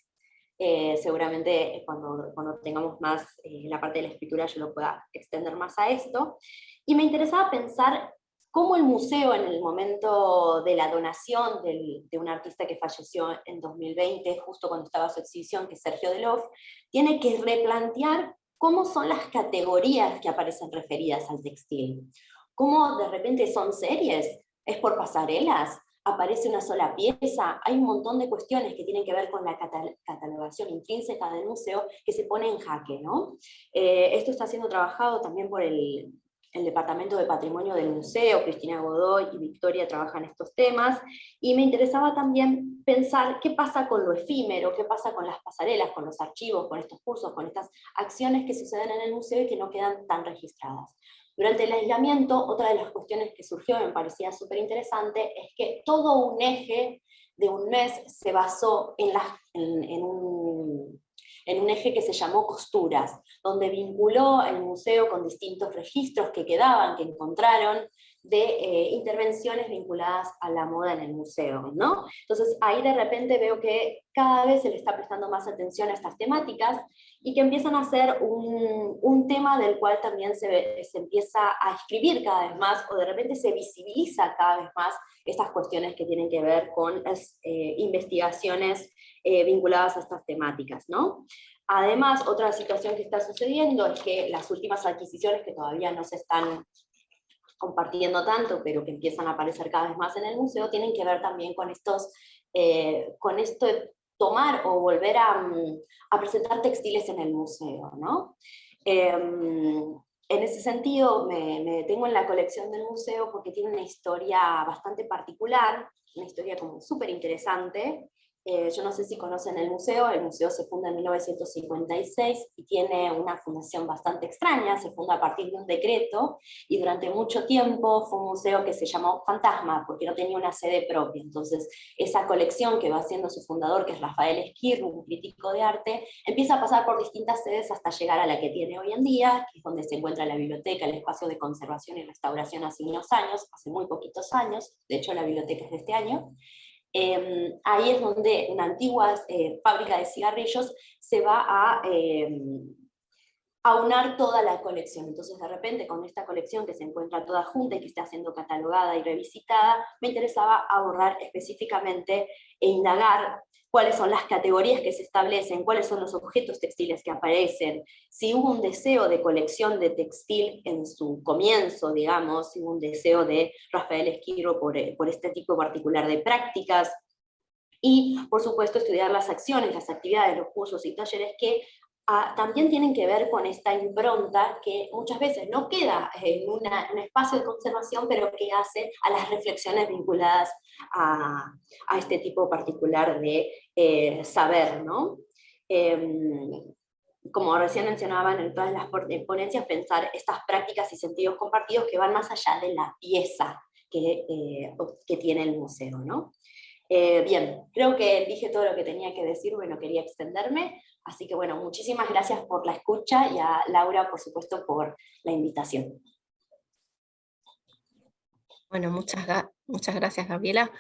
Seguramente cuando tengamos más la parte de la escritura yo lo pueda extender más a esto. Y me interesaba pensar cómo el museo, en el momento de la donación de un artista que falleció en 2020, justo cuando estaba su exhibición, que es Sergio Delof, tiene que replantear cómo son las categorías que aparecen referidas al textil. Cómo de repente son series, es por pasarelas, aparece una sola pieza, hay un montón de cuestiones que tienen que ver con la catalogación intrínseca del museo que se pone en jaque, ¿no? Esto está siendo trabajado también por el Departamento de Patrimonio del Museo. Cristina Godoy y Victoria trabajan estos temas, y me interesaba también pensar qué pasa con lo efímero, qué pasa con las pasarelas, con los archivos, con estos cursos, con estas acciones que suceden en el museo y que no quedan tan registradas. Durante el aislamiento, otra de las cuestiones que surgió, me parecía súper interesante, es que todo un eje de un mes se basó en un eje que se llamó costuras, donde vinculó el museo con distintos registros que quedaban, que encontraron, de intervenciones vinculadas a la moda en el museo, ¿no? Entonces ahí de repente veo que cada vez se le está prestando más atención a estas temáticas, y que empiezan a ser un tema del cual también se empieza a escribir cada vez más, o de repente se visibiliza cada vez más estas cuestiones que tienen que ver con las investigaciones vinculadas a estas temáticas, ¿no? Además, otra situación que está sucediendo es que las últimas adquisiciones, que todavía no se están compartiendo tanto, pero que empiezan a aparecer cada vez más en el museo, tienen que ver también con esto de tomar o volver a presentar textiles en el museo, ¿no? En ese sentido, me detengo en la colección del museo porque tiene una historia bastante particular, una historia como súper interesante, Yo no sé si conocen el museo se funda en 1956 y tiene una fundación bastante extraña, se funda a partir de un decreto y durante mucho tiempo fue un museo que se llamó Fantasma porque no tenía una sede propia. Entonces esa colección que va haciendo su fundador, que es Rafael Esquirru, un crítico de arte, empieza a pasar por distintas sedes hasta llegar a la que tiene hoy en día, que es donde se encuentra la biblioteca, el espacio de conservación y restauración hace unos años, hace muy poquitos años, de hecho la biblioteca es de este año. Ahí es donde una antigua fábrica de cigarrillos se va a aunar toda la colección. Entonces de repente con esta colección que se encuentra toda junta y que está siendo catalogada y revisitada, me interesaba abordar específicamente e indagar cuáles son las categorías que se establecen, cuáles son los objetos textiles que aparecen, si hubo un deseo de colección de textil en su comienzo, digamos, si hubo un deseo de Rafael Esquirru por este tipo particular de prácticas, y por supuesto estudiar las acciones, las actividades, los cursos y talleres que también tienen que ver con esta impronta que muchas veces no queda en un espacio de conservación, pero que hace a las reflexiones vinculadas a este tipo particular de saber, ¿no? Como recién mencionaban en todas las ponencias, pensar estas prácticas y sentidos compartidos que van más allá de la pieza que tiene el museo, ¿no? Bien, creo que dije todo lo que tenía que decir, bueno, quería extenderme, así que bueno, muchísimas gracias por la escucha y a Laura, por supuesto, por la invitación. Bueno, muchas gracias, Gabriela.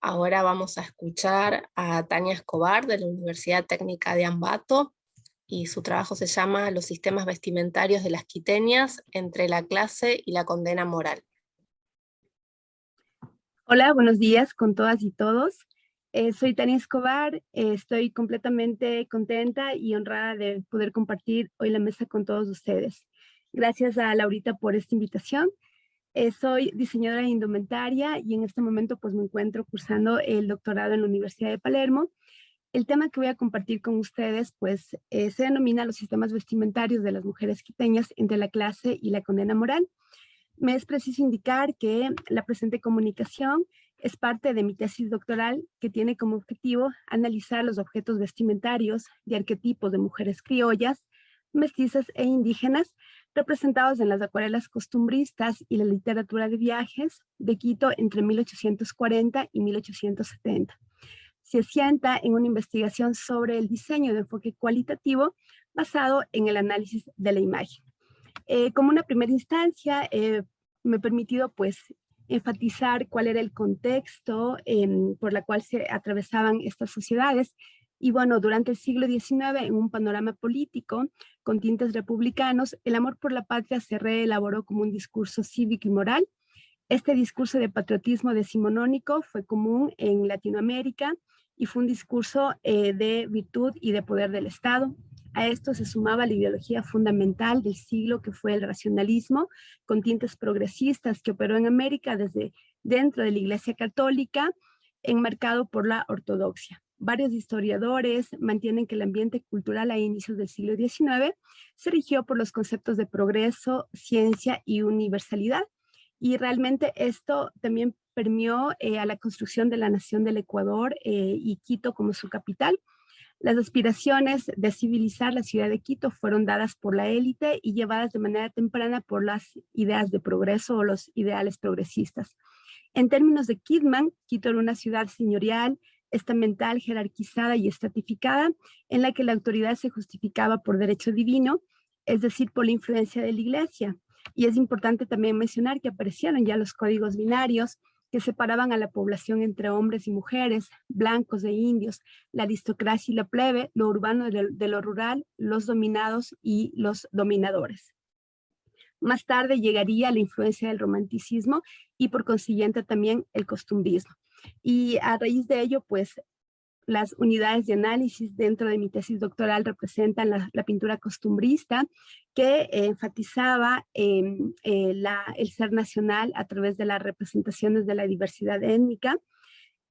Ahora vamos a escuchar a Tania Escobar de la Universidad Técnica de Ambato, y su trabajo se llama Los sistemas vestimentarios de las quiteñas entre la clase y la condena moral. Hola, buenos días con todas y todos. Soy Tania Escobar, estoy completamente contenta y honrada de poder compartir hoy la mesa con todos ustedes. Gracias a Laurita por esta invitación. Soy diseñadora de indumentaria y en este momento pues me encuentro cursando el doctorado en la Universidad de Palermo. El tema que voy a compartir con ustedes pues se denomina los sistemas vestimentarios de las mujeres quiteñas entre la clase y la condena moral. Me es preciso indicar que la presente comunicación es parte de mi tesis doctoral que tiene como objetivo analizar los objetos vestimentarios de arquetipos de mujeres criollas, mestizas e indígenas representados en las acuarelas costumbristas y la literatura de viajes de Quito entre 1840 y 1870. Se asienta en una investigación sobre el diseño de enfoque cualitativo basado en el análisis de la imagen. Como una primera instancia, me he permitido pues enfatizar cuál era el contexto por la cual se atravesaban estas sociedades. Y bueno, durante el siglo XIX, en un panorama político con tintes republicanos, el amor por la patria se reelaboró como un discurso cívico y moral. Este discurso de patriotismo decimonónico fue común en Latinoamérica y fue un discurso de virtud y de poder del Estado. A esto se sumaba la ideología fundamental del siglo, que fue el racionalismo, con tintes progresistas que operó en América desde dentro de la Iglesia Católica, enmarcado por la ortodoxia. Varios historiadores mantienen que el ambiente cultural a inicios del siglo XIX se rigió por los conceptos de progreso, ciencia y universalidad, y realmente esto también permeó a la construcción de la nación del Ecuador y Quito como su capital. Las aspiraciones de civilizar la ciudad de Quito fueron dadas por la élite y llevadas de manera temprana por las ideas de progreso o los ideales progresistas. En términos de Kidman, Quito era una ciudad señorial, estamental, jerarquizada y estratificada, en la que la autoridad se justificaba por derecho divino, es decir, por la influencia de la iglesia. Y es importante también mencionar que aparecieron ya los códigos binarios que separaban a la población entre hombres y mujeres, blancos e indios, la aristocracia y la plebe, lo urbano de lo rural, los dominados y los dominadores. Más tarde llegaría la influencia del romanticismo y por consiguiente también el costumbrismo. Y a raíz de ello, pues, las unidades de análisis dentro de mi tesis doctoral representan la pintura costumbrista, que enfatizaba el ser nacional a través de las representaciones de la diversidad étnica.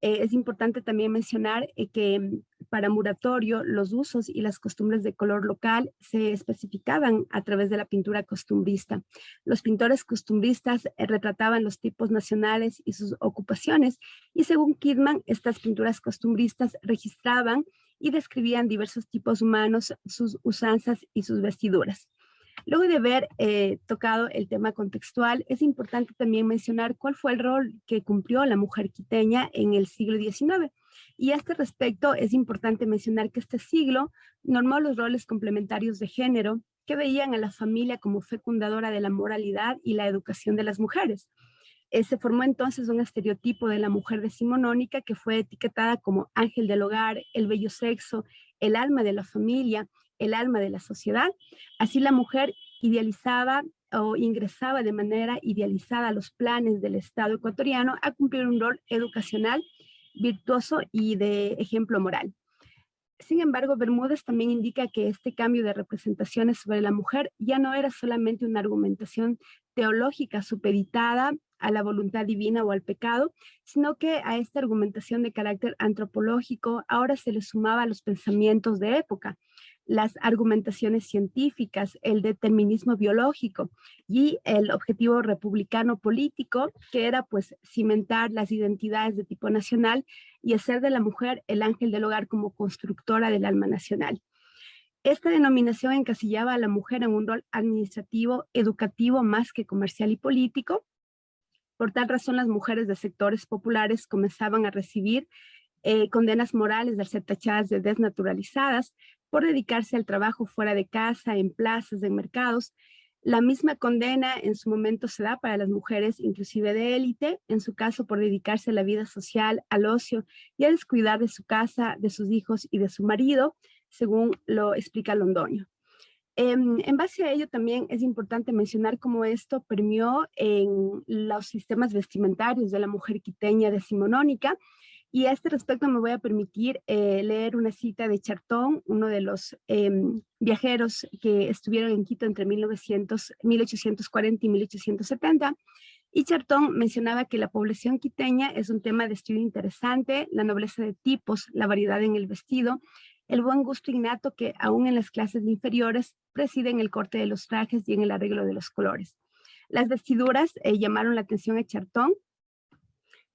Es importante también mencionar que para Muratorio los usos y las costumbres de color local se especificaban a través de la pintura costumbrista. Los pintores costumbristas retrataban los tipos nacionales y sus ocupaciones, y según Kidman, estas pinturas costumbristas registraban y describían diversos tipos humanos, sus usanzas y sus vestiduras. Luego de haber tocado el tema contextual, es importante también mencionar cuál fue el rol que cumplió la mujer quiteña en el siglo XIX. Y a este respecto es importante mencionar que este siglo normó los roles complementarios de género que veían a la familia como fecundadora de la moralidad y la educación de las mujeres. Se formó entonces un estereotipo de la mujer decimonónica que fue etiquetada como ángel del hogar, el bello sexo, el alma de la familia, el alma de la sociedad. Así la mujer idealizaba o ingresaba de manera idealizada a los planes del Estado ecuatoriano a cumplir un rol educacional, virtuoso y de ejemplo moral. Sin embargo, Bermúdez también indica que este cambio de representaciones sobre la mujer ya no era solamente una argumentación teológica supeditada a la voluntad divina o al pecado, sino que a esta argumentación de carácter antropológico ahora se le sumaba a los pensamientos de época, las argumentaciones científicas, el determinismo biológico y el objetivo republicano político, que era pues cimentar las identidades de tipo nacional y hacer de la mujer el ángel del hogar como constructora del alma nacional. Esta denominación encasillaba a la mujer en un rol administrativo, educativo, más que comercial y político. Por tal razón, las mujeres de sectores populares comenzaban a recibir condenas morales al ser tachadas de desnaturalizadas por dedicarse al trabajo fuera de casa, en plazas, en mercados. La misma condena en su momento se da para las mujeres, inclusive de élite, en su caso por dedicarse a la vida social, al ocio y a descuidar de su casa, de sus hijos y de su marido, según lo explica Londoño. En base a ello también es importante mencionar cómo esto permeó en los sistemas vestimentarios de la mujer quiteña decimonónica. Y a este respecto me voy a permitir leer una cita de Chartón, uno de los viajeros que estuvieron en Quito entre 1840 y 1870. Y Chartón mencionaba que la población quiteña es un tema de estudio interesante, la nobleza de tipos, la variedad en el vestido, el buen gusto innato que aún en las clases inferiores preside en el corte de los trajes y en el arreglo de los colores. Las vestiduras llamaron la atención a Chartón.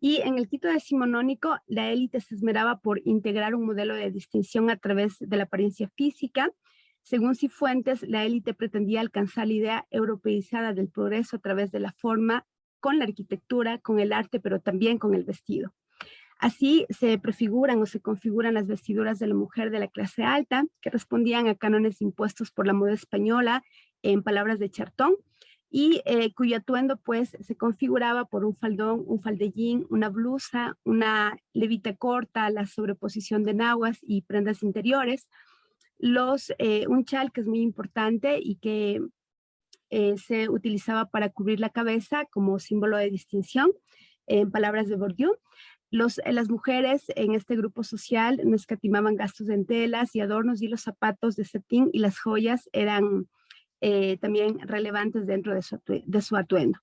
Y en el Quito decimonónico, la élite se esmeraba por integrar un modelo de distinción a través de la apariencia física. Según Cifuentes, la élite pretendía alcanzar la idea europeizada del progreso a través de la forma, con la arquitectura, con el arte, pero también con el vestido. Así se prefiguran o se configuran las vestiduras de la mujer de la clase alta, que respondían a cánones impuestos por la moda española, en palabras de Chartón, y cuyo atuendo pues se configuraba por un faldón, un faldellín, una blusa, una levita corta, la sobreposición de naguas y prendas interiores, un chal que es muy importante y que se utilizaba para cubrir la cabeza como símbolo de distinción, en palabras de Bourdieu. Las mujeres en este grupo social no escatimaban gastos en telas y adornos, y los zapatos de satín y las joyas eran también relevantes dentro de su atuendo.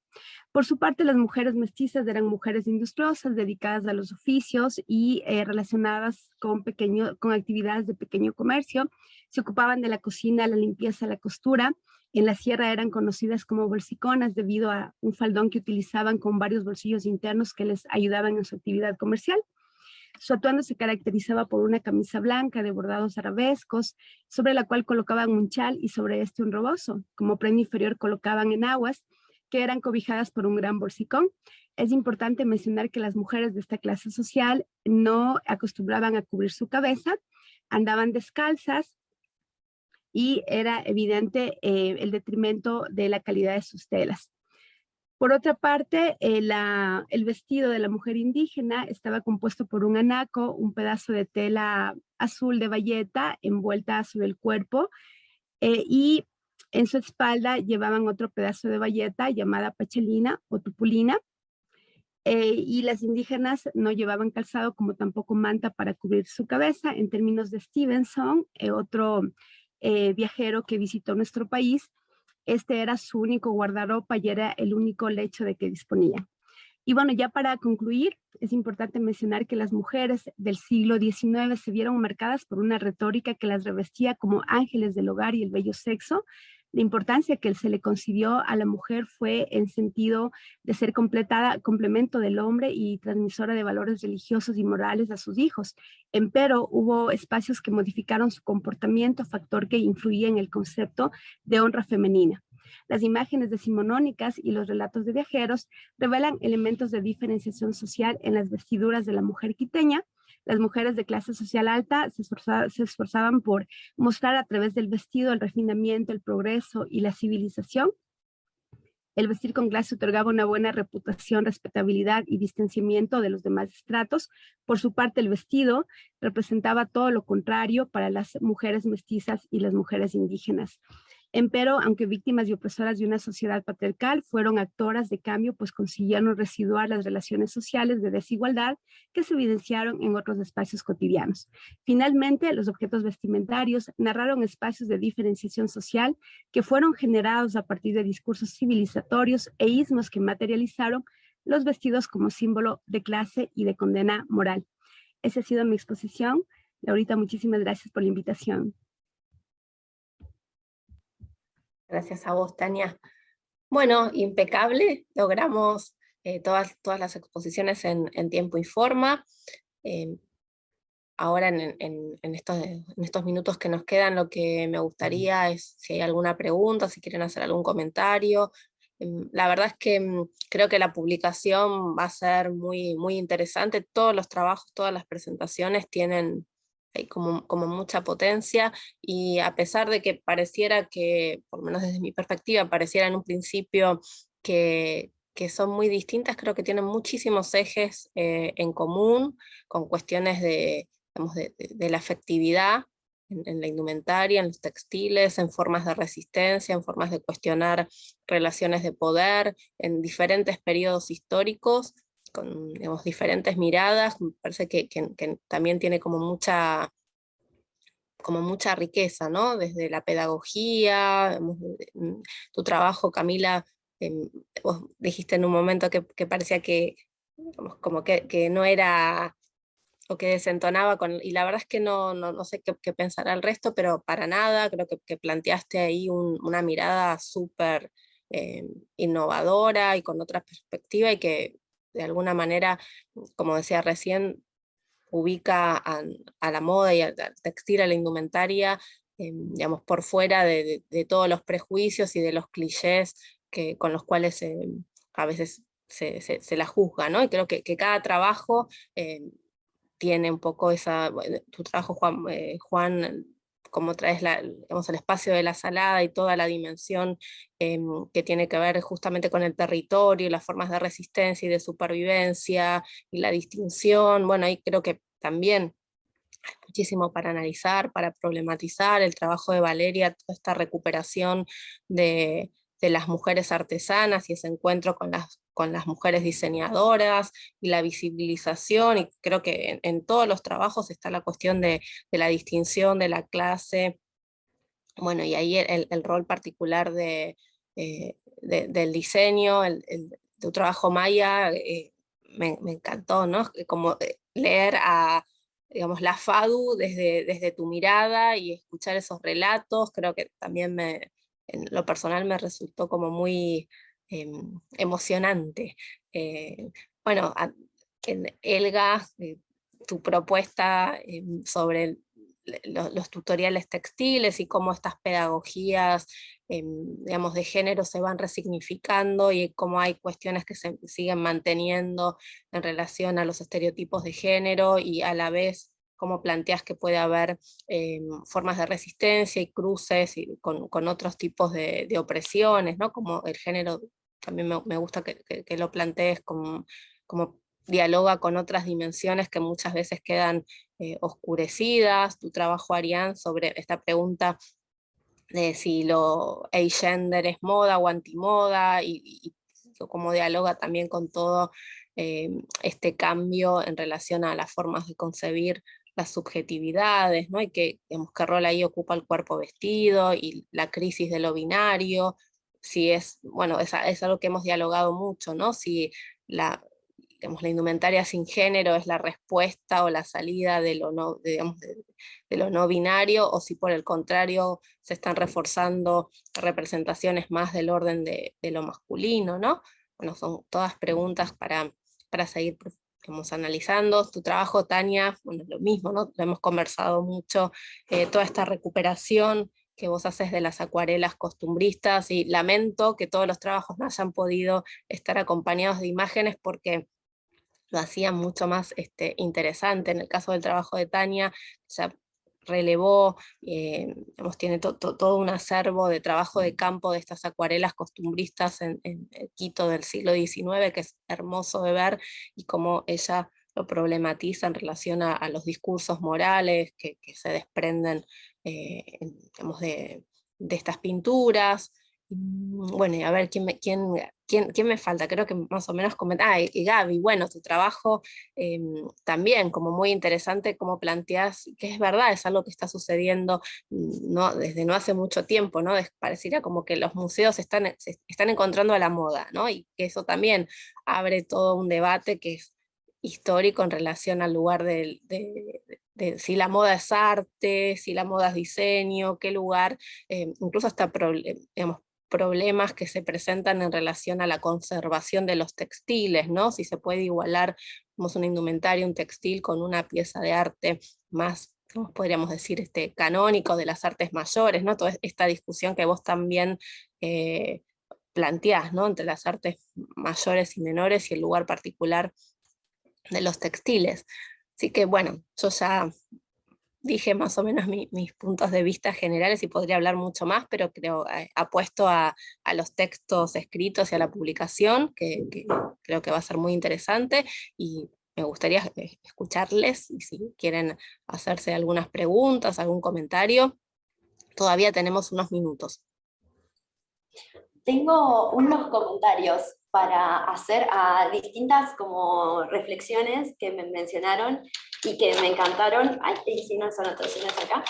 Por su parte, las mujeres mestizas eran mujeres industriosas dedicadas a los oficios y relacionadas con actividades de pequeño comercio. Se ocupaban de la cocina, la limpieza, la costura. En la sierra eran conocidas como bolsiconas debido a un faldón que utilizaban con varios bolsillos internos que les ayudaban en su actividad comercial. Su atuendo se caracterizaba por una camisa blanca de bordados arabescos, sobre la cual colocaban un chal y sobre este un rebozo. Como prenda inferior colocaban enaguas, que eran cobijadas por un gran bolsicón. Es importante mencionar que las mujeres de esta clase social no acostumbraban a cubrir su cabeza, andaban descalzas y era evidente el detrimento de la calidad de sus telas. Por otra parte, el vestido de la mujer indígena estaba compuesto por un anaco, un pedazo de tela azul de bayeta envuelta sobre el cuerpo, y en su espalda llevaban otro pedazo de bayeta llamada pachelina o tupulina, y las indígenas no llevaban calzado como tampoco manta para cubrir su cabeza. En términos de Stevenson, otro viajero que visitó nuestro país, este era su único guardarropa y era el único lecho de que disponía. Y bueno, ya para concluir, es importante mencionar que las mujeres del siglo XIX se vieron marcadas por una retórica que las revestía como ángeles del hogar y el bello sexo. La importancia que se le concedió a la mujer fue en sentido de ser complemento del hombre y transmisora de valores religiosos y morales a sus hijos. Empero, hubo espacios que modificaron su comportamiento, factor que influía en el concepto de honra femenina. Las imágenes decimonónicas y los relatos de viajeros revelan elementos de diferenciación social en las vestiduras de la mujer quiteña. Las mujeres de clase social alta se esforzaban por mostrar a través del vestido el refinamiento, el progreso y la civilización. El vestir con clase otorgaba una buena reputación, respetabilidad y distanciamiento de los demás estratos. Por su parte, el vestido representaba todo lo contrario para las mujeres mestizas y las mujeres indígenas. Empero, aunque víctimas y opresoras de una sociedad patriarcal, fueron actoras de cambio, pues consiguieron residuar las relaciones sociales de desigualdad que se evidenciaron en otros espacios cotidianos. Finalmente, los objetos vestimentarios narraron espacios de diferenciación social que fueron generados a partir de discursos civilizatorios e ismos que materializaron los vestidos como símbolo de clase y de condena moral. Esa ha sido mi exposición. Laurita, muchísimas gracias por la invitación. Gracias a vos, Tania. Bueno, impecable, logramos todas las exposiciones en tiempo y forma. Ahora en estos minutos que nos quedan, lo que me gustaría es si hay alguna pregunta, si quieren hacer algún comentario. La verdad es que creo que la publicación va a ser muy, muy interesante. Todos los trabajos, todas las presentaciones tienen como mucha potencia, y a pesar de que pareciera que, por lo menos desde mi perspectiva, pareciera en un principio que son muy distintas, creo que tienen muchísimos ejes en común, con cuestiones de la afectividad en la indumentaria, en los textiles, en formas de resistencia, en formas de cuestionar relaciones de poder, en diferentes periodos históricos, con diferentes miradas. Me parece que también tiene como mucha riqueza, ¿no? Desde la pedagogía, tu trabajo, Camila, vos dijiste en un momento que parecía que no era, o que desentonaba y la verdad es que no sé qué pensará el resto, pero para nada, creo que planteaste ahí una mirada súper innovadora y con otra perspectiva, y que de alguna manera, como decía recién, ubica a la moda y al textil, a la indumentaria, digamos, por fuera de todos los prejuicios y de los clichés con los cuales a veces se la juzga, ¿no? Y creo que cada trabajo tiene un poco tu trabajo, Juan, como traes el espacio de la salada y toda la dimensión que tiene que ver justamente con el territorio, las formas de resistencia y de supervivencia, y la distinción. Bueno, ahí creo que también hay muchísimo para analizar, para problematizar, el trabajo de Valeria, toda esta recuperación de las mujeres artesanas y ese encuentro con las mujeres diseñadoras, y la visibilización, y creo que en todos los trabajos está la cuestión de la distinción de la clase. Bueno, y ahí el rol particular del diseño, tu trabajo, Maya, me encantó, ¿no? Como leer digamos, la FADU desde tu mirada y escuchar esos relatos. Creo que también en lo personal me resultó como muy emocionante. Bueno, Elga, tu propuesta sobre los tutoriales textiles y cómo estas pedagogías digamos, de género se van resignificando, y cómo hay cuestiones que se siguen manteniendo en relación a los estereotipos de género, y a la vez cómo planteas que puede haber formas de resistencia y cruces con otros tipos de opresiones, ¿no? Como el género, también me gusta que lo plantees como dialoga con otras dimensiones que muchas veces quedan oscurecidas. Tu trabajo, Arián, sobre esta pregunta de si lo agender es moda o antimoda, y cómo dialoga también con todo este cambio en relación a las formas de concebir las subjetividades, ¿no? Y digamos, qué rol ahí ocupa el cuerpo vestido, y la crisis de lo binario, si es, bueno, es algo que hemos dialogado mucho, ¿no? Si digamos, la indumentaria sin género es la respuesta o la salida de lo no, digamos, de lo no binario, o si por el contrario se están reforzando representaciones más del orden de lo masculino, ¿no? Bueno, son todas preguntas para seguir, digamos, analizando. Tu trabajo, Tania, bueno, lo mismo, ¿no? Lo hemos conversado mucho, toda esta recuperación que vos haces de las acuarelas costumbristas, y lamento que todos los trabajos no hayan podido estar acompañados de imágenes, porque lo hacía mucho más interesante. En el caso del trabajo de Tania, ya relevó, digamos, tiene todo un acervo de trabajo de campo de estas acuarelas costumbristas en Quito del siglo XIX, que es hermoso de ver, y cómo ella lo problematiza en relación a los discursos morales que se desprenden, digamos, de estas pinturas. Bueno, y a ver, ¿quién me falta? Creo que más o menos comentar. Y Gaby, bueno, tu trabajo también, como muy interesante, como planteas, que es verdad, es algo que está sucediendo no, desde no hace mucho tiempo, ¿no? Pareciera como que los museos se están encontrando a la moda, ¿no? Y que eso también abre todo un debate que es histórico en relación al lugar de si la moda es arte, si la moda es diseño, qué lugar, incluso hasta digamos, problemas que se presentan en relación a la conservación de los textiles, ¿no? Si se puede igualar, como una indumentaria, un textil, con una pieza de arte más, ¿cómo podríamos decir, canónico de las artes mayores, ¿no? Toda esta discusión que vos también planteás, ¿no? Entre las artes mayores y menores y el lugar particular de los textiles. Así que bueno, yo ya dije más o menos mis puntos de vista generales, y podría hablar mucho más, pero creo, apuesto a los textos escritos y a la publicación, que creo que va a ser muy interesante, y me gustaría escucharles, y si quieren hacerse algunas preguntas, algún comentario, todavía tenemos unos minutos. Tengo unos comentarios para hacer a distintas como reflexiones que me mencionaron y que me encantaron. Ay, sí, no son anotaciones acá.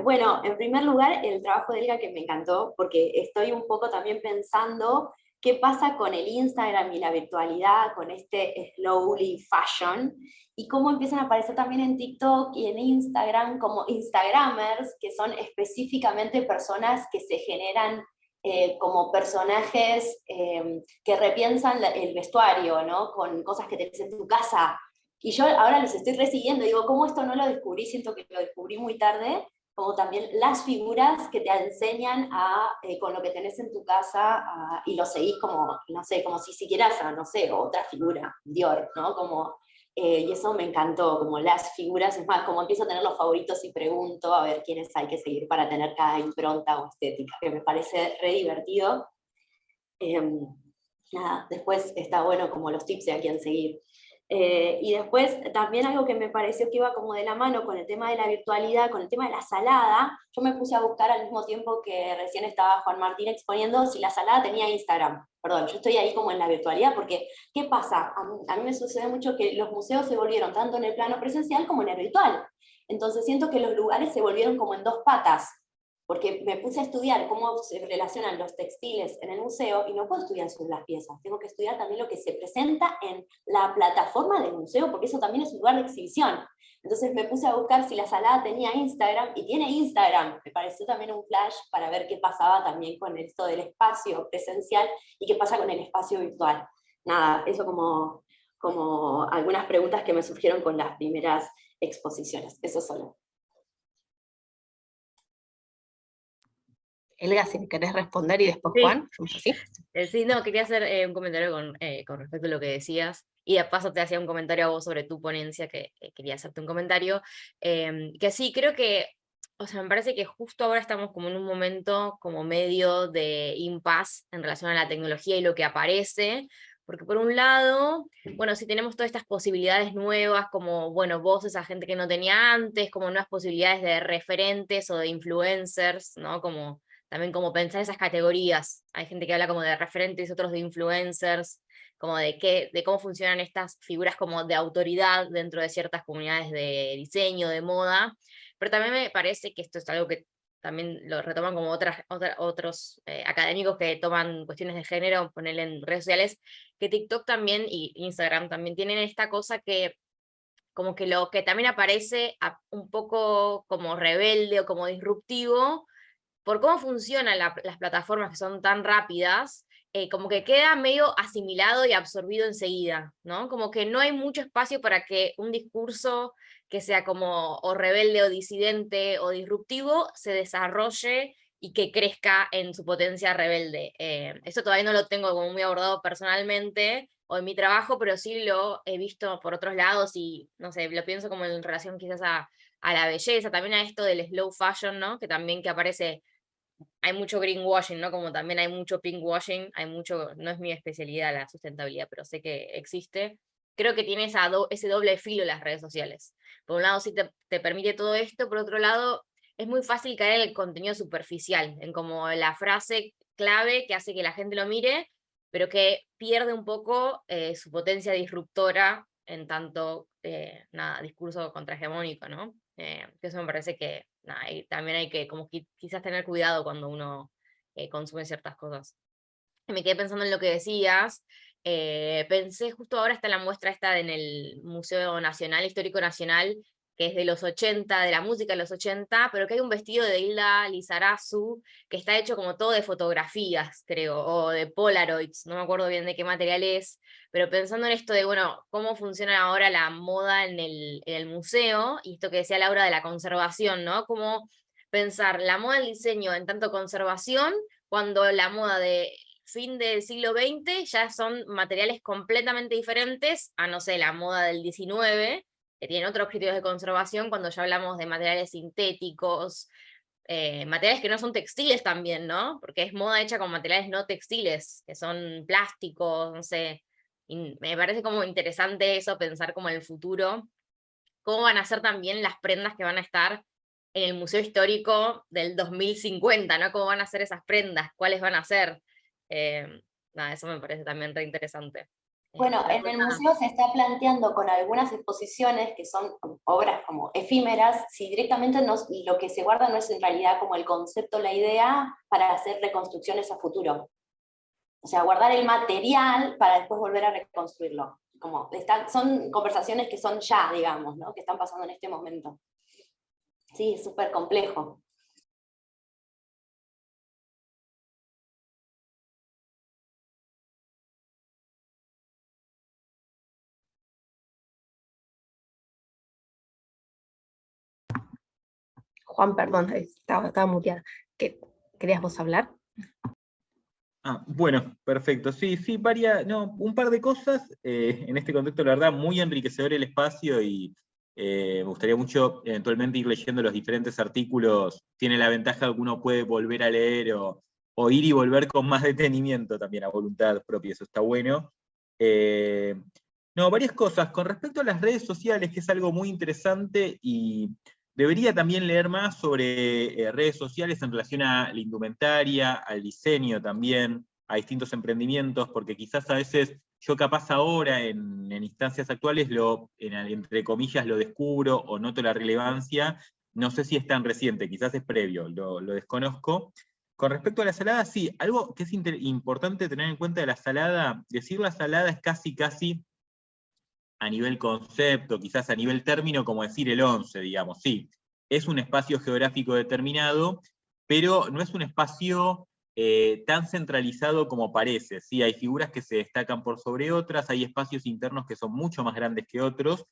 Bueno, en primer lugar, el trabajo de Elga, que me encantó, porque estoy un poco también pensando qué pasa con el Instagram y la virtualidad, con este slowly fashion, y cómo empiezan a aparecer también en TikTok y en Instagram como Instagramers, que son específicamente personas que se generan como personajes que repiensan el vestuario, ¿no? Con cosas que tenés en tu casa. Y yo ahora los estoy resiguiendo, digo, ¿cómo esto no lo descubrí? Siento que lo descubrí muy tarde, como también las figuras que te enseñan con lo que tenés en tu casa, y lo seguís como, no sé, como si siguieras a, no sé, otra figura, Dior, ¿no? Como, y eso me encantó, como las figuras, es más, como empiezo a tener los favoritos y pregunto a ver quiénes hay que seguir para tener cada impronta o estética, que me parece re divertido. Nada, después está bueno como los tips de a quién seguir. Y después también algo que me pareció que iba como de la mano con el tema de la virtualidad, con el tema de la salada, yo me puse a buscar al mismo tiempo que recién estaba Juan Martín exponiendo si la salada tenía Instagram. Perdón, yo estoy ahí como en la virtualidad, porque ¿qué pasa? A mí me sucede mucho que los museos se volvieron tanto en el plano presencial como en el virtual. Entonces siento que los lugares se volvieron como en dos patas, porque me puse a estudiar cómo se relacionan los textiles en el museo, y no puedo estudiar sobre las piezas, tengo que estudiar también lo que se presenta en la plataforma del museo, porque eso también es un lugar de exhibición. Entonces me puse a buscar si la salada tenía Instagram, y tiene Instagram. Me pareció también un flash para ver qué pasaba también con esto del espacio presencial y qué pasa con el espacio virtual. Nada, eso como algunas preguntas que me surgieron con las primeras exposiciones, eso solo. Elga, si querés responder, y después Sí. Juan. ¿Sí? Sí, no, quería hacer un comentario con respecto a lo que decías, y de paso te hacía un comentario a vos sobre tu ponencia, que quería hacerte un comentario, que sí, creo que, o sea, me parece que justo ahora estamos como en un momento como medio de impasse en relación a la tecnología y lo que aparece, porque por un lado, bueno, sí tenemos todas estas posibilidades nuevas, como, bueno, voces a gente que no tenía antes, como nuevas posibilidades de referentes o de influencers, ¿no? Como también como pensar esas categorías. Hay gente que habla como de referentes, otros de influencers, como de cómo funcionan estas figuras como de autoridad dentro de ciertas comunidades de diseño, de moda. Pero también me parece que esto es algo que también lo retoman como otros académicos que toman cuestiones de género, ponerle en redes sociales, que TikTok también y Instagram también tienen esta cosa que como que lo que también aparece un poco como rebelde o como disruptivo, por cómo funcionan las plataformas que son tan rápidas, como que queda medio asimilado y absorbido enseguida, ¿no? Como que no hay mucho espacio para que un discurso que sea como o rebelde o disidente o disruptivo se desarrolle y que crezca en su potencia rebelde. Eso todavía no lo tengo como muy abordado personalmente o en mi trabajo, pero sí lo he visto por otros lados y, no sé, lo pienso como en relación quizás a la belleza, también a esto del slow fashion, ¿no? Que también que aparece, hay mucho greenwashing, ¿no? Como también hay mucho pinkwashing, hay mucho, no es mi especialidad la sustentabilidad, pero sé que existe. Creo que tiene ese doble filo las redes sociales. Por un lado sí te permite todo esto, por otro lado es muy fácil caer en el contenido superficial, en como la frase clave que hace que la gente lo mire, pero que pierde un poco su potencia disruptora en tanto, discurso contrahegemónico, ¿no? Que eso me parece que también hay que como quizás tener cuidado cuando uno consume ciertas cosas. Y me quedé pensando en lo que decías, pensé justo ahora está la muestra esta en el Museo Nacional, Histórico Nacional, que es de los 80, de la música de los 80, pero que hay un vestido de Hilda Lizarazu que está hecho como todo de fotografías, creo, o de Polaroids, no me acuerdo bien de qué material es, pero pensando en esto de, bueno, cómo funciona ahora la moda en el museo, y esto que decía Laura de la conservación, ¿no? Cómo pensar la moda del diseño en tanto conservación, cuando la moda de fin del siglo XX ya son materiales completamente diferentes a, no sé, la moda del XIX, que tienen otros criterios de conservación cuando ya hablamos de materiales sintéticos, materiales que no son textiles también, ¿no? Porque es moda hecha con materiales no textiles, que son plásticos, no sé. Y me parece como interesante eso, pensar como en el futuro, cómo van a ser también las prendas que van a estar en el Museo Histórico del 2050, ¿no? Cómo van a ser esas prendas, cuáles van a ser. Eso me parece también re interesante. Bueno, en el museo se está planteando con algunas exposiciones que son obras como efímeras, si directamente lo que se guarda no es en realidad como el concepto, la idea para hacer reconstrucciones a futuro. O sea, guardar el material para después volver a reconstruirlo. Son conversaciones que son ya, digamos, ¿no? Que están pasando en este momento. Sí, es súper complejo. Juan, perdón, estaba muteada. ¿Querías vos hablar? Bueno, perfecto. Sí, un par de cosas. En este contexto, la verdad, muy enriquecedor el espacio y me gustaría mucho eventualmente ir leyendo los diferentes artículos. Tiene la ventaja de que uno puede volver a leer o ir y volver con más detenimiento también a voluntad propia, eso está bueno. Varias cosas. Con respecto a las redes sociales, que es algo muy interesante y debería también leer más sobre redes sociales en relación a la indumentaria, al diseño también, a distintos emprendimientos, porque quizás a veces yo capaz ahora en instancias actuales entre comillas lo descubro o noto la relevancia, no sé si es tan reciente, quizás es previo, lo desconozco. Con respecto a la salada, sí, algo que es importante tener en cuenta de la salada, decir la salada es casi a nivel concepto, quizás a nivel término, como decir el 11, digamos, sí. Es un espacio geográfico determinado, pero no es un espacio tan centralizado como parece. ¿Sí? Hay figuras que se destacan por sobre otras, hay espacios internos que son mucho más grandes que otros,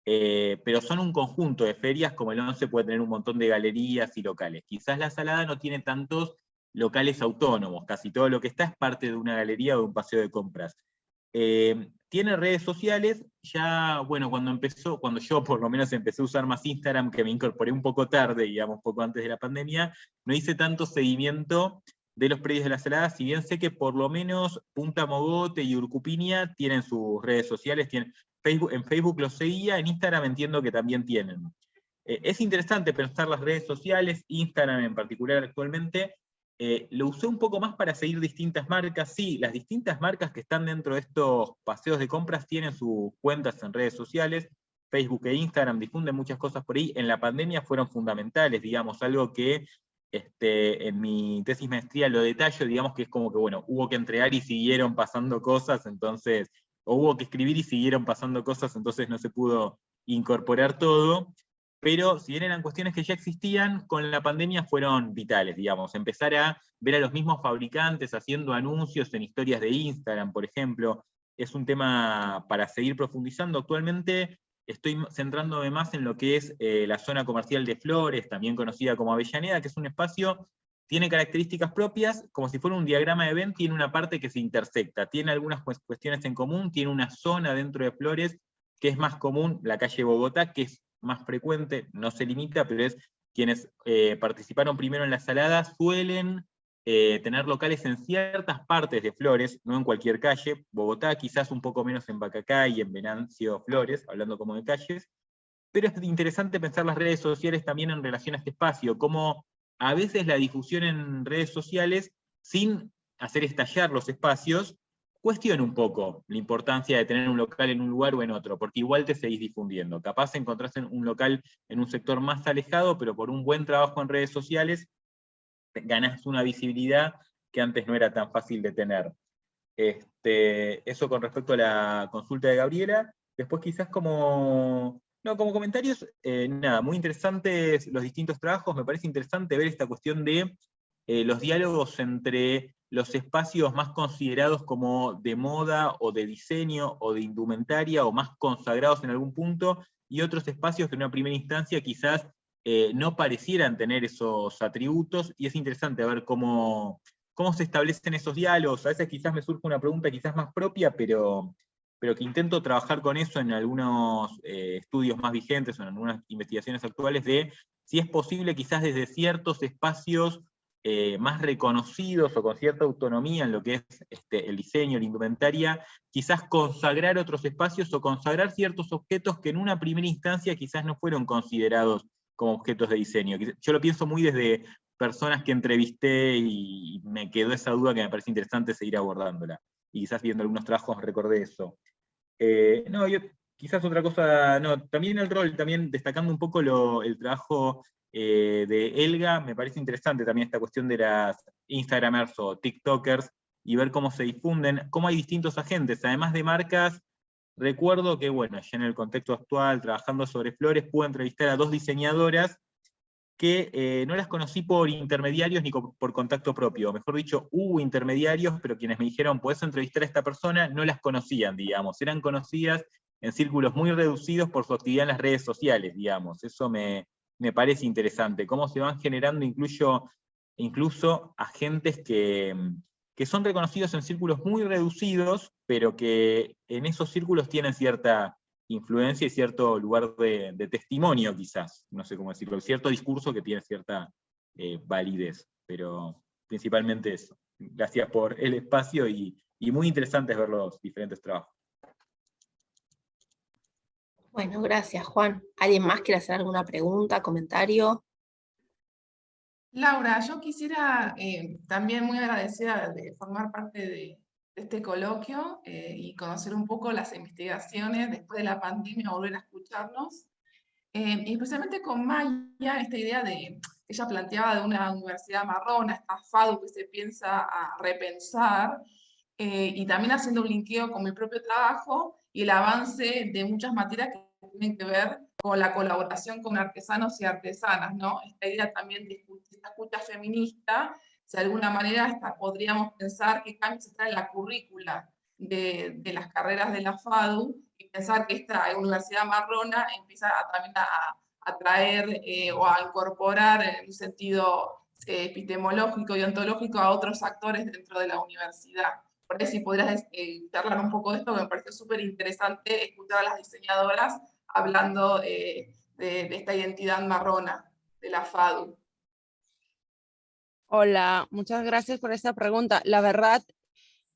pero son un conjunto de ferias, como el 11 puede tener un montón de galerías y locales. Quizás la Salada no tiene tantos locales autónomos, casi todo lo que está es parte de una galería o de un paseo de compras. Tiene redes sociales, ya, bueno, cuando yo por lo menos empecé a usar más Instagram, que me incorporé un poco tarde, digamos, poco antes de la pandemia, no hice tanto seguimiento de los predios de la Salada, si bien sé que por lo menos Punta Mogote y Urcupiña tienen sus redes sociales, en Facebook los seguía, en Instagram entiendo que también tienen. Es interesante pensar las redes sociales, Instagram en particular actualmente. Lo usé un poco más para seguir distintas marcas. Sí, las distintas marcas que están dentro de estos paseos de compras tienen sus cuentas en redes sociales. Facebook e Instagram difunden muchas cosas por ahí. En la pandemia fueron fundamentales, digamos, algo que en mi tesis maestría lo detallo, digamos que es como que, bueno, hubo que entregar y siguieron pasando cosas, entonces, o hubo que escribir y siguieron pasando cosas, entonces no se pudo incorporar todo, pero si bien eran cuestiones que ya existían, con la pandemia fueron vitales, digamos, empezar a ver a los mismos fabricantes haciendo anuncios en historias de Instagram, por ejemplo, es un tema para seguir profundizando. Actualmente estoy centrándome más en lo que es la zona comercial de Flores, también conocida como Avellaneda, que es un espacio, tiene características propias, como si fuera un diagrama de Venn, tiene una parte que se intersecta, tiene algunas cuestiones en común, tiene una zona dentro de Flores que es más común, la calle Bogotá, que es más frecuente, no se limita, pero es quienes participaron primero en la salada suelen tener locales en ciertas partes de Flores, no en cualquier calle. Bogotá quizás un poco menos en Bacacá y en Venancio Flores, hablando como de calles, pero es interesante pensar las redes sociales también en relación a este espacio, como a veces la difusión en redes sociales, sin hacer estallar los espacios, cuestiona un poco la importancia de tener un local en un lugar o en otro, porque igual te seguís difundiendo. Capaz encontrás un local en un sector más alejado, pero por un buen trabajo en redes sociales, ganás una visibilidad que antes no era tan fácil de tener. Eso con respecto a la consulta de Gabriela. Después quizás como comentarios, nada, muy interesantes los distintos trabajos. Me parece interesante ver esta cuestión de los diálogos entre los espacios más considerados como de moda o de diseño o de indumentaria o más consagrados en algún punto, y otros espacios que en una primera instancia quizás no parecieran tener esos atributos, y es interesante ver cómo se establecen esos diálogos. A veces quizás me surge una pregunta quizás más propia, pero que intento trabajar con eso en algunos estudios más vigentes o en algunas investigaciones actuales, de si es posible quizás desde ciertos espacios más reconocidos o con cierta autonomía en lo que es el diseño, la indumentaria, quizás consagrar otros espacios o consagrar ciertos objetos que en una primera instancia quizás no fueron considerados como objetos de diseño. Yo lo pienso muy desde personas que entrevisté y me quedó esa duda que me parece interesante seguir abordándola. Y quizás viendo algunos trabajos recordé eso. Quizás otra cosa, también el rol, también destacando un poco el trabajo de Elga, me parece interesante también esta cuestión de las Instagramers o TikTokers, y ver cómo se difunden, cómo hay distintos agentes, además de marcas. Recuerdo que, bueno, ya en el contexto actual, trabajando sobre Flores, pude entrevistar a 2 diseñadoras que no las conocí por intermediarios ni por contacto propio. Mejor dicho, hubo intermediarios, pero quienes me dijeron, podés entrevistar a esta persona, no las conocían, digamos. Eran conocidas en círculos muy reducidos por su actividad en las redes sociales, digamos. Eso me parece interesante, cómo se van generando incluso agentes que son reconocidos en círculos muy reducidos, pero que en esos círculos tienen cierta influencia y cierto lugar de testimonio, quizás, no sé cómo decirlo, cierto discurso que tiene cierta validez, pero principalmente eso. Gracias por el espacio y muy interesantes ver los diferentes trabajos. Bueno, gracias, Juan. ¿Alguien más quiere hacer alguna pregunta, comentario? Laura, yo quisiera también muy agradecida de formar parte de este coloquio y conocer un poco las investigaciones después de la pandemia, volver a escucharnos. Y especialmente con Maya, esta idea de, ella planteaba de una universidad marrona, esta FADU que se piensa a repensar, y también haciendo un linkeo con mi propio trabajo y el avance de muchas materias que tienen que ver con la colaboración con artesanos y artesanas, ¿no? Esta idea también de esta escucha feminista, de alguna manera podríamos pensar que cambios se trae en la currícula de las carreras de la FADU, y pensar que esta universidad marrona empieza también a traer o a incorporar en un sentido epistemológico y ontológico a otros actores dentro de la universidad. Por ahí si podrías charlar un poco de esto, que me pareció súper interesante escuchar a las diseñadoras hablando de esta identidad marrona de la FADU. Hola, muchas gracias por esta pregunta. La verdad,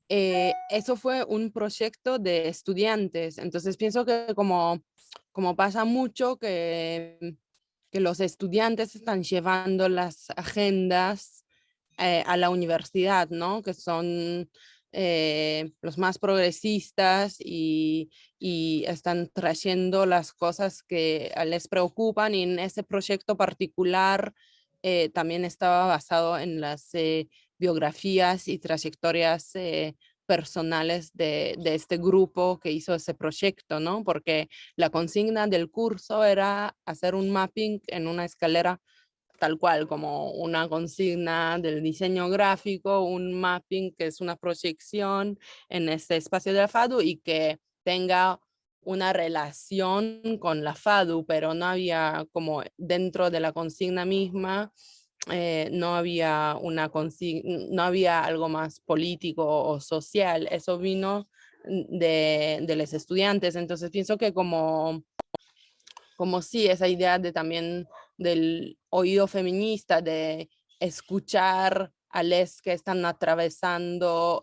eso fue un proyecto de estudiantes, entonces pienso que como pasa mucho que los estudiantes están llevando las agendas a la universidad, ¿no? Que son los más progresistas y están trayendo las cosas que les preocupan, y en ese proyecto particular también estaba basado en las biografías y trayectorias personales de este grupo que hizo ese proyecto, ¿no? Porque la consigna del curso era hacer un mapping en una escalera tal cual, como una consigna del diseño gráfico, un mapping que es una proyección en este espacio de la FADU y que tenga una relación con la FADU, pero no había como dentro de la consigna misma, no había no había algo más político o social, eso vino de los estudiantes, entonces pienso que como sí, esa idea de también del oído feminista, de escuchar a les que están atravesando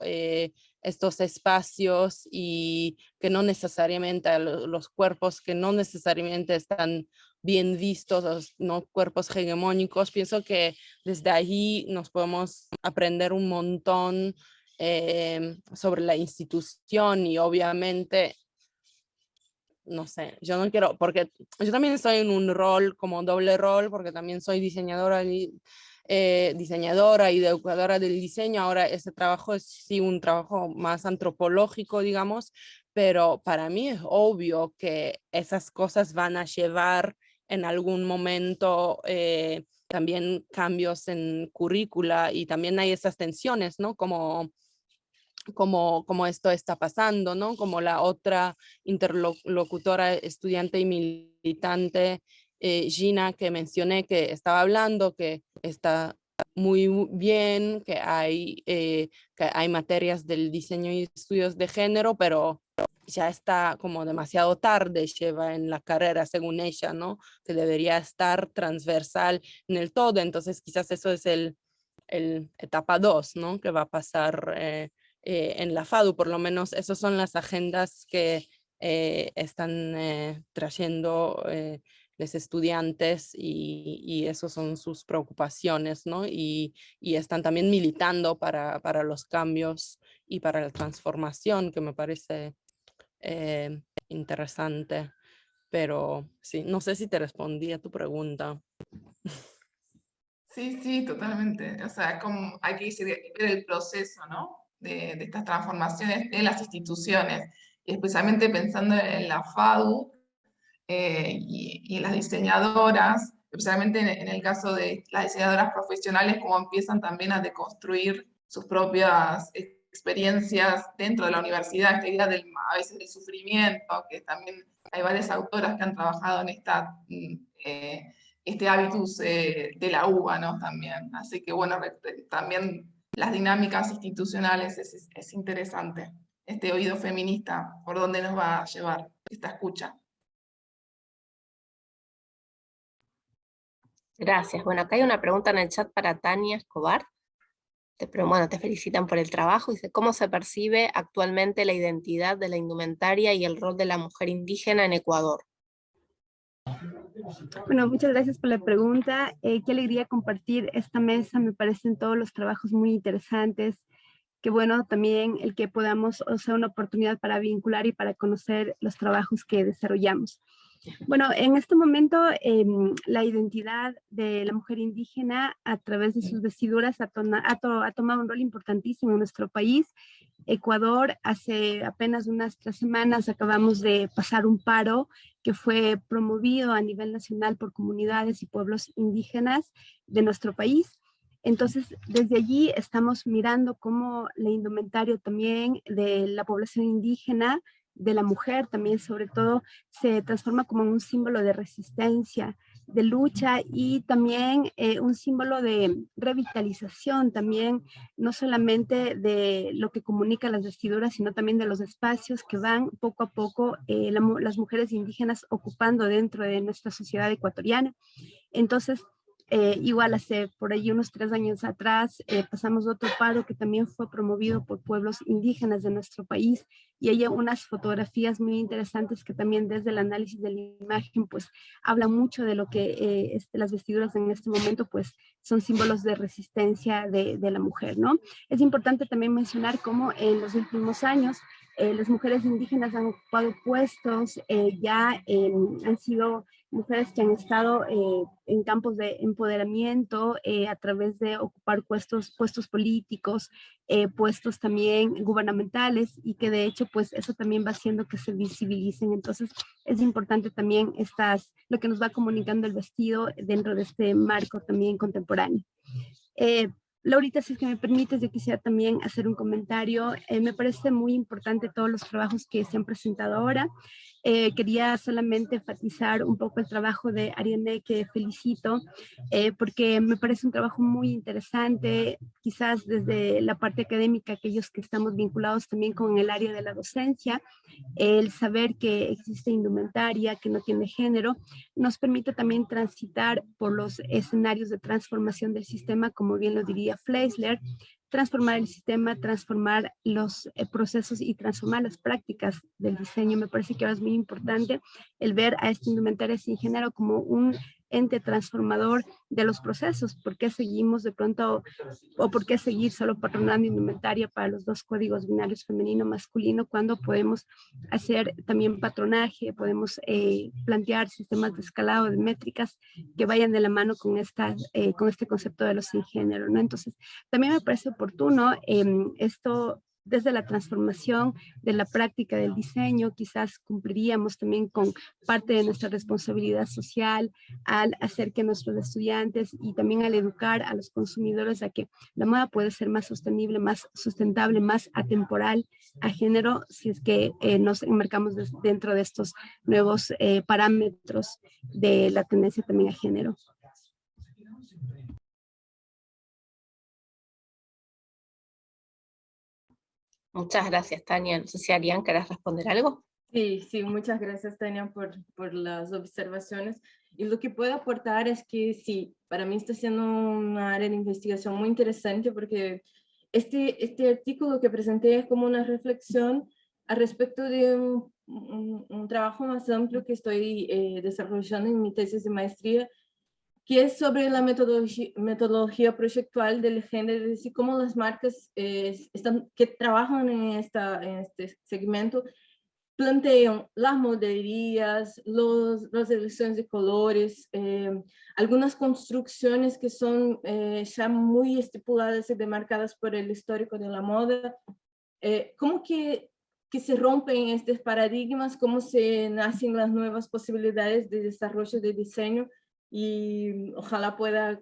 estos espacios y que no necesariamente, los cuerpos que no necesariamente están bien vistos, los no cuerpos hegemónicos, pienso que desde ahí nos podemos aprender un montón sobre la institución y obviamente no sé, yo no quiero, porque yo también estoy en un rol, como doble rol, porque también soy diseñadora y educadora del diseño. Ahora ese trabajo es sí un trabajo más antropológico, digamos, pero para mí es obvio que esas cosas van a llevar en algún momento también cambios en currícula y también hay esas tensiones, ¿no? Como esto está pasando, ¿no? Como la otra interlocutora, estudiante y militante, Gina, que mencioné, que estaba hablando, que está muy bien, que hay materias del diseño y estudios de género, pero ya está como demasiado tarde, lleva en la carrera, según ella, ¿no? Que debería estar transversal en el todo, entonces quizás eso es el etapa 2, ¿no? Que va a pasar en la FADU, por lo menos esas son las agendas que están trayendo los estudiantes y esas son sus preocupaciones, ¿no? Y están también militando para los cambios y para la transformación, que me parece interesante. Pero sí, no sé si te respondí a tu pregunta. Sí, sí, totalmente. O sea, como hay que ver el proceso, ¿no? De estas transformaciones en las instituciones, y especialmente pensando en la FADU y en las diseñadoras, especialmente en el caso de las diseñadoras profesionales, cómo empiezan también a deconstruir sus propias experiencias dentro de la universidad, esta idea a veces del sufrimiento, que también hay varias autoras que han trabajado en este hábitus de la uva, ¿no? También. Así que bueno, también las dinámicas institucionales es interesante. Este oído feminista, ¿por dónde nos va a llevar esta escucha? Gracias. Bueno, acá hay una pregunta en el chat para Tania Escobar. Bueno, te felicitan por el trabajo. Dice, ¿cómo se percibe actualmente la identidad de la indumentaria y el rol de la mujer indígena en Ecuador? Bueno, muchas gracias por la pregunta. Qué alegría compartir esta mesa. Me parecen todos los trabajos muy interesantes. Qué bueno también el que podamos, o sea, una oportunidad para vincular y para conocer los trabajos que desarrollamos. Bueno, en este momento la identidad de la mujer indígena a través de sus vestiduras ha tomado un rol importantísimo en nuestro país. Ecuador, hace apenas unas 3 semanas acabamos de pasar un paro que fue promovido a nivel nacional por comunidades y pueblos indígenas de nuestro país. Entonces, desde allí estamos mirando cómo la indumentaria también de la población indígena, de la mujer también sobre todo, se transforma como un símbolo de resistencia, de lucha y también un símbolo de revitalización también, no solamente de lo que comunican las vestiduras, sino también de los espacios que van poco a poco las mujeres indígenas ocupando dentro de nuestra sociedad ecuatoriana. Entonces, igual hace por ahí unos 3 años atrás pasamos otro paro que también fue promovido por pueblos indígenas de nuestro país y hay unas fotografías muy interesantes que también desde el análisis de la imagen pues hablan mucho de lo que las vestiduras en este momento pues son símbolos de resistencia de la mujer, ¿no? Es importante también mencionar cómo en los últimos años las mujeres indígenas han ocupado puestos, han sido mujeres que han estado en campos de empoderamiento a través de ocupar puestos políticos, puestos también gubernamentales, y que de hecho pues eso también va haciendo que se visibilicen. Entonces es importante también lo que nos va comunicando el vestido dentro de este marco también contemporáneo. Laurita, si es que me permites, yo quisiera también hacer un comentario. Me parece muy importante todos los trabajos que se han presentado ahora. Quería solamente enfatizar un poco el trabajo de Ariane, que felicito, porque me parece un trabajo muy interesante, quizás desde la parte académica, aquellos que estamos vinculados también con el área de la docencia, el saber que existe indumentaria, que no tiene género, nos permite también transitar por los escenarios de transformación del sistema, como bien lo diría Fleisler, transformar el sistema, transformar los procesos y transformar las prácticas del diseño. Me parece que ahora es muy importante el ver a esta indumentaria sin género como un ente transformador de los procesos. ¿Por qué seguimos de pronto, o por qué seguir solo patronando indumentaria para los dos códigos binarios femenino-masculino, cuando podemos hacer también patronaje, podemos plantear sistemas de escalado de métricas que vayan de la mano con este concepto de los sin género, ¿no? Entonces, también me parece oportuno esto. Desde la transformación de la práctica del diseño, quizás cumpliríamos también con parte de nuestra responsabilidad social al hacer que nuestros estudiantes y también al educar a los consumidores a que la moda puede ser más sostenible, más sustentable, más atemporal a género, si es que nos enmarcamos dentro de estos nuevos parámetros de la tendencia también a género. Muchas gracias, Tania. No sé si Ariane, ¿querés responder algo? Sí, muchas gracias, Tania, por las observaciones. Y lo que puedo aportar es que sí, para mí está siendo una área de investigación muy interesante, porque este artículo que presenté es como una reflexión al respecto de un trabajo más amplio que estoy desarrollando en mi tesis de maestría, que es sobre la metodología proyectual del género, es decir, cómo las marcas que trabajan en este segmento plantean las modelerías, las elecciones de colores, algunas construcciones que son ya muy estipuladas y demarcadas por el histórico de la moda, cómo que se rompen estos paradigmas, cómo se nacen las nuevas posibilidades de desarrollo de diseño, y ojalá pueda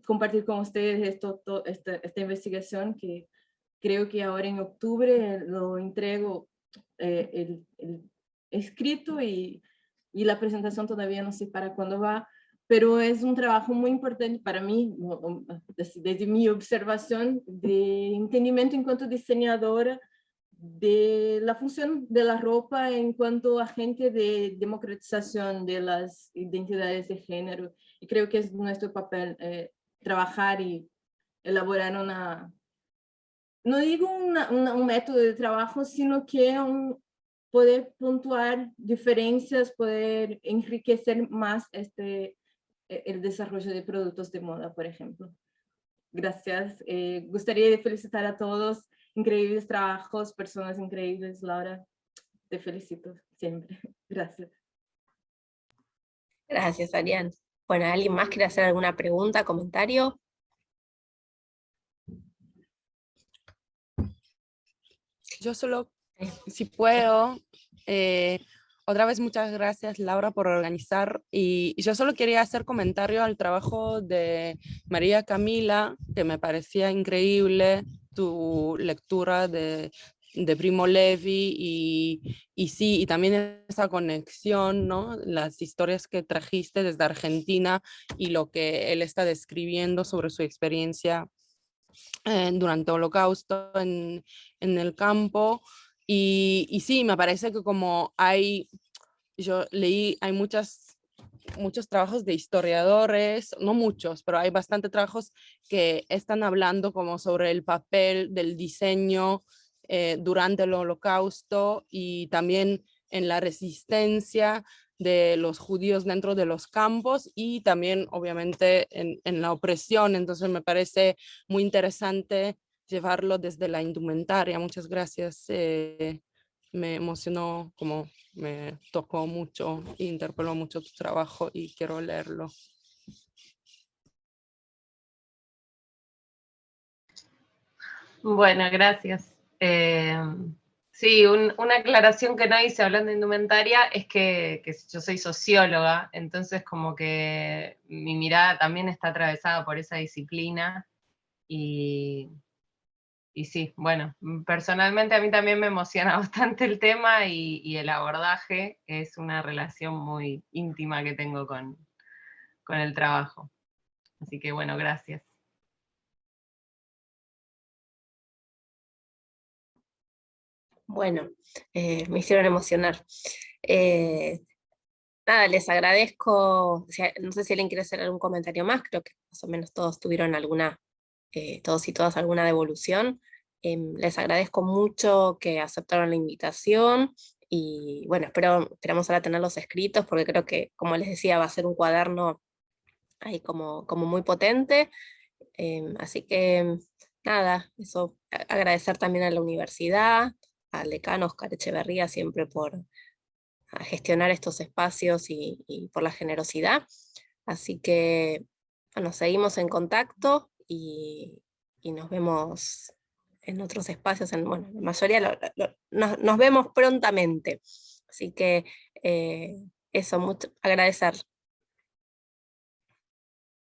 compartir con ustedes esta investigación, que creo que ahora en octubre lo entrego el escrito, y la presentación todavía no sé para cuándo va, pero es un trabajo muy importante para mí, desde mi observación de entendimiento en cuanto diseñadora de la función de la ropa en cuanto agente de democratización de las identidades de género. Y creo que es nuestro papel trabajar y elaborar no digo un método de trabajo, sino que poder puntuar diferencias, poder enriquecer más el desarrollo de productos de moda, por ejemplo. Gracias. Gustaría felicitar a todos. Increíbles trabajos, personas increíbles, Laura. Te felicito siempre. Gracias. Gracias, Ariane. Bueno, ¿alguien más quiere hacer alguna pregunta, comentario? Yo solo, si puedo, otra vez muchas gracias, Laura, por organizar, y yo solo quería hacer comentario al trabajo de María Camila, que me parecía increíble tu lectura de Primo Levi, y sí, y también esa conexión, ¿no? Las historias que trajiste desde Argentina y lo que él está describiendo sobre su experiencia durante el Holocausto en el campo. Y sí, me parece que como yo leí, hay muchos trabajos de historiadores, no muchos, pero hay bastantes trabajos que están hablando como sobre el papel del diseño durante el Holocausto, y también en la resistencia de los judíos dentro de los campos, y también obviamente en la opresión. Entonces me parece muy interesante llevarlo desde la indumentaria. Muchas gracias me emocionó, como me tocó mucho, interpeló mucho tu trabajo y quiero leerlo. Bueno, gracias. Sí, una aclaración que no hice hablando de indumentaria es que yo soy socióloga, entonces como que mi mirada también está atravesada por esa disciplina y sí, bueno, personalmente a mí también me emociona bastante el tema y el abordaje es una relación muy íntima que tengo con el trabajo. Así que bueno, gracias. Bueno, me hicieron emocionar. Nada, les agradezco, no sé si alguien quiere hacer algún comentario más, creo que más o menos todos tuvieron alguna, todos y todas alguna devolución. Les agradezco mucho que aceptaron la invitación y bueno, esperamos ahora tenerlos escritos porque creo que, como les decía, va a ser un cuaderno ahí como muy potente. Así que nada, eso, agradecer también a la universidad, al decano Oscar Echeverría siempre por a gestionar estos espacios y por la generosidad. Así que, bueno, seguimos en contacto y nos vemos en otros espacios, bueno, la mayoría nos vemos prontamente. Así que eso, mucho agradecer.